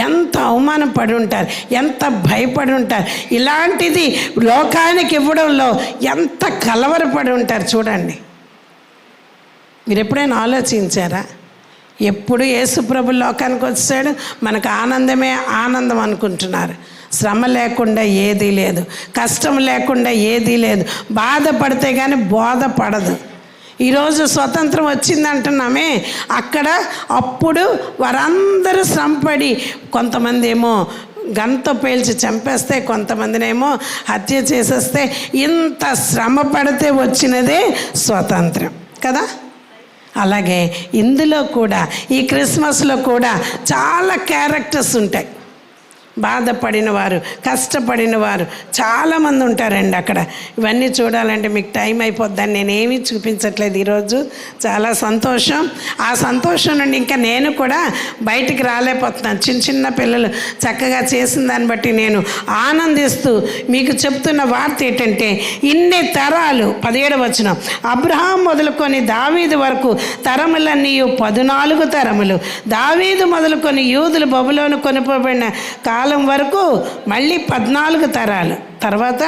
ఎంత అవమానం పడి ఉంటారు, ఎంత భయపడి ఉంటారు, ఇలాంటిది లోకానికి ఇవ్వడంలో ఎంత కలవరపడి ఉంటారు చూడండి. మీరు ఎప్పుడైనా ఆలోచించారా? ఎప్పుడు యేసుప్రభు లోకానికి వచ్చాడు, మనకు ఆనందమే ఆనందం అనుకుంటున్నారు. శ్రమ లేకుండా ఏదీ లేదు, కష్టం లేకుండా ఏదీ లేదు, బాధపడితే కానీ బోధపడదు. ఈరోజు స్వతంత్రం వచ్చిందంటున్నామే, అప్పుడు వారందరూ శ్రమపడి, కొంతమంది ఏమో గంతో పేల్చి చంపేస్తే, కొంతమందినేమో హత్య చేసేస్తే, ఇంత శ్రమ పడితే వచ్చినదే స్వతంత్రం కదా. అలాగే ఇందులో కూడా, ఈ క్రిస్మస్లో కూడా చాలా క్యారెక్టర్స్ ఉంటాయి. బాధపడిన వారు, కష్టపడిన వారు చాలామంది ఉంటారండి అక్కడ. ఇవన్నీ చూడాలంటే మీకు టైం అయిపోద్దని నేనేమీ చూపించట్లేదు ఈరోజు. చాలా సంతోషం. ఆ సంతోషం నుండి ఇంకా నేను కూడా బయటికి రాలేకపోతున్నాను. చిన్న పిల్లలు చక్కగా చేసిన దాన్ని బట్టి నేను ఆనందిస్తూ మీకు చెప్తున్న వార్త ఏంటంటే, ఇన్ని తరాలు, 17వ వచనం, అబ్రహాం మొదలుకొని దావీదు వరకు తరములన్నీ 14 తరములు. దావీదు మొదలుకొని యూదులు బబులోను కొనుపోబడిన కాలం వరకు మళ్ళీ 14 తరాలు. తర్వాత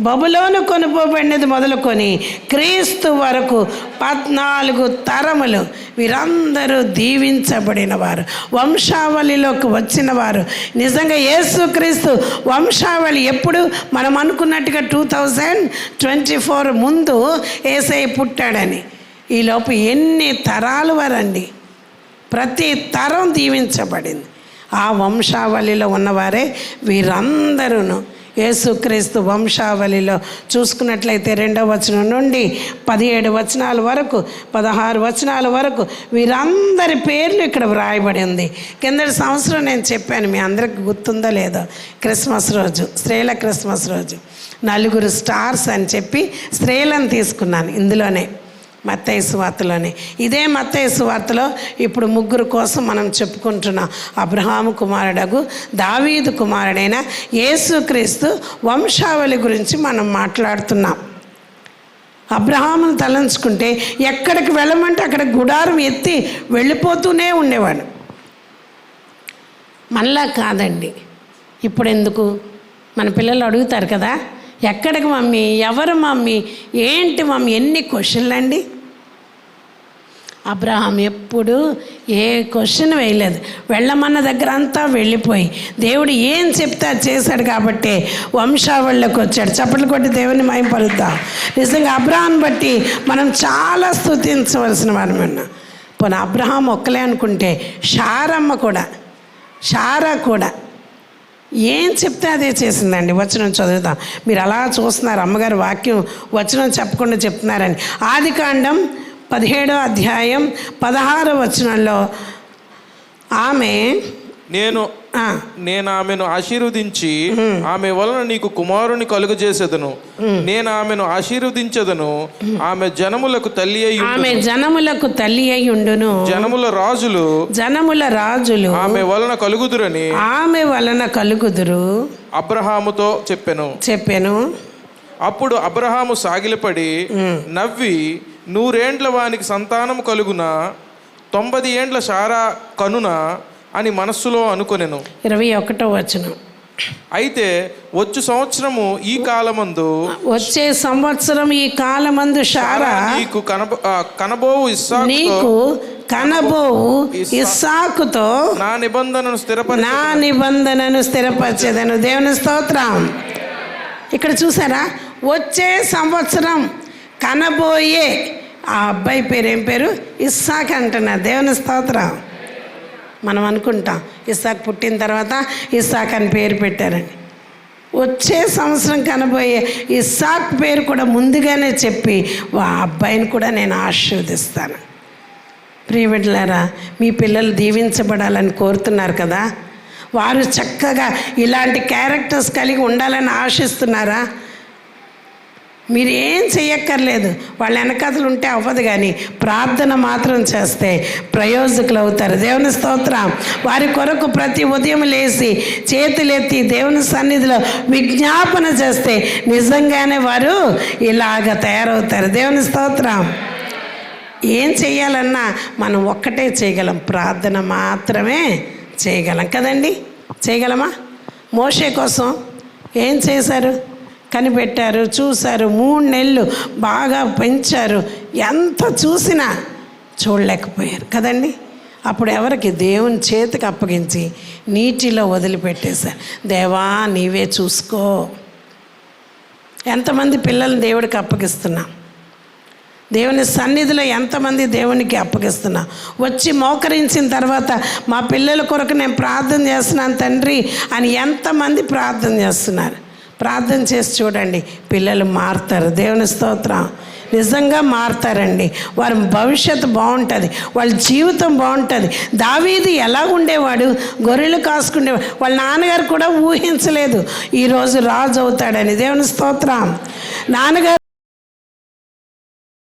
బబులోను కొనుపోబడినది మొదలుకొని క్రీస్తు వరకు 14 తరములు. వీరందరూ దీవించబడిన వారు, వంశావళిలోకి వచ్చిన వారు. నిజంగా యేసుక్రీస్తు వంశావళి ఎప్పుడు మనం అనుకున్నట్టుగా 2024 ముందు యేసయ్య పుట్టాడని, ఈలోపు ఎన్ని తరాలు వారండి. ప్రతి తరం దీవించబడింది. ఆ వంశావళిలో ఉన్నవారే వీరందరూ. యేసుక్రీస్తు వంశావళిలో చూసుకున్నట్లయితే 2వ వచనం నుండి 17 వచనాల వరకు 16 వచనాల వరకు వీరందరి పేర్లు ఇక్కడ వ్రాయబడి ఉంది. కిందటి సంవత్సరం నేను చెప్పాను, మీ అందరికి గుర్తుందో లేదో, క్రిస్మస్ రోజు, స్త్రీల క్రిస్మస్ రోజు 4 స్టార్స్ అని చెప్పి స్త్రీలను తీసుకున్నాను. ఇందులోనే మత్తయి సువార్తలోనే. ఇదే మత్తయి సువార్తలో ఇప్పుడు 3 కోసం మనం చెప్పుకుంటున్నాం. అబ్రహాము కుమారుడగు దావీదు కుమారుడైన యేసుక్రీస్తు వంశావళి గురించి మనం మాట్లాడుతున్నాం. అబ్రహామును తలంచుకుంటే ఎక్కడికి వెళ్ళమంటే అక్కడ గుడారం ఎత్తి వెళ్ళిపోతూనే ఉండేవాడు. మనలా కాదండి. ఇప్పుడు ఎందుకు, మన పిల్లలు అడుగుతారు కదా, ఎక్కడికి మమ్మీ, ఎవరు మమ్మీ, ఏంటి మమ్మీ, ఎన్ని క్వశ్చన్లు అండి. అబ్రహాం ఎప్పుడు ఏ క్వశ్చన్ వేయలేదు. వెళ్ళమన్న దగ్గర అంతా వెళ్ళిపోయి దేవుడు ఏం చెప్తే అది చేశాడు కాబట్టి వంశావళిలోకి వచ్చాడు. చప్పట్లు కొట్టి దేవుని మహిమపరుద్దాం. నిజంగా అబ్రహాం బట్టి మనం చాలా స్తుతించవలసిన వారమన్నా. పోనీ అబ్రహాం ఒక్కలే అనుకుంటే షారా కూడా ఏం చెప్తే అదే చేసిందండి. వచనం చదువుతాం. మీరు అలా చూస్తున్నారు, అమ్మగారు వాక్యం వచనం చెప్పకుండా చెప్తున్నారని. ఆదికాండం 17వ అధ్యాయం 16వ వచనంలో నేను ఆమెను ఆశీర్వదించి ఆమె వలన నీకు కుమారుని కలుగజేసేదను. నేను ఆమెను ఆశీర్వదించదను. ఆమె జనములకు తల్లి అయి ఉండును. జనముల రాజులు ఆమె వలన కలుగుదురు అబ్రహాముతో చెప్పెను. అప్పుడు అబ్రహాము సాగిలపడి నవ్వి 100 ఏండ్ల వానికి సంతానము కలుగున 90 ఏండ్ల సారా కనున అని మనస్సులో అనుకొనెను. 21వ వచనం. అయితే వచ్చే సంవత్సరం ఈ కాలమందు సారా నీకు కనబోవు ఇస్సాకుతో నా నిబంధనను స్థిరపరచెదను. దేవుని స్తోత్రం. ఇక్కడ చూసారా, వచ్చే సంవత్సరం కనబోయే ఆ అబ్బాయి పేరు ఏం పేరు? ఇస్సాక్ అంటున్నారు. దేవుని స్తోత్రం. మనం అనుకుంటాం ఇస్సాక్ పుట్టిన తర్వాత ఇస్సాక్ అని పేరు పెట్టారని. వచ్చే సంవత్సరం కనబోయే ఇస్సాక్ పేరు కూడా ముందుగానే చెప్పి ఆ అబ్బాయిని కూడా నేను ఆశీర్వదిస్తాను. ప్రియబిడ్డలారా, మీ పిల్లలు దీవించబడాలని కోరుతున్నారు కదా, వారు చక్కగా ఇలాంటి క్యారెక్టర్స్ కలిగి ఉండాలని ఆశిస్తున్నారా? మీరు ఏం చెయ్యక్కర్లేదు, వాళ్ళ వెనకథలు ఉంటే అవ్వదు, కానీ ప్రార్థన మాత్రం చేస్తే ప్రయోజకులు అవుతారు. దేవుని స్తోత్రం. వారి కొరకు ప్రతి ఉదయం లేచి చేతులెత్తి దేవుని సన్నిధిలో విజ్ఞాపన చేస్తే నిజంగానే వారు ఇలాగ తయారవుతారు. దేవుని స్తోత్రం. ఏం చెయ్యాలన్నా మనం ఒక్కటే చేయగలం, ప్రార్థన మాత్రమే చేయగలం కదండి. చేయగలమా? మోషే కోసం ఏం చేశారు? కనిపెట్టారు, చూశారు, 3 నెలలు బాగా పెంచారు, ఎంత చూసినా చూడలేకపోయారు కదండి. అప్పుడు ఎవరికి? దేవుని చేతికి అప్పగించి నీటిలో వదిలిపెట్టేశారు. దేవా నీవే చూసుకో. ఎంతమంది పిల్లల్ని దేవుడికి అప్పగిస్తున్నాం? దేవుని సన్నిధిలో ఎంతమంది దేవునికి అప్పగిస్తున్నా? వచ్చి మోకరించిన తర్వాత మా పిల్లల కొరకు నేను ప్రార్థన చేస్తున్నాను తండ్రి అని ఎంతమంది ప్రార్థన చేస్తున్నారు? ప్రార్థన చేసి చూడండి, పిల్లలు మారుతారు. దేవుని స్తోత్రం. నిజంగా మారుతారండి. వారి భవిష్యత్తు బాగుంటుంది, వాళ్ళ జీవితం బాగుంటుంది. దావీదు ఎలా ఉండేవాడు? గొర్రెలు కాసుకుండేవాడు. వాళ్ళ నాన్నగారు కూడా ఊహించలేదు ఈరోజు రాజు అవుతాడని. దేవుని స్తోత్రం. నాన్నగారు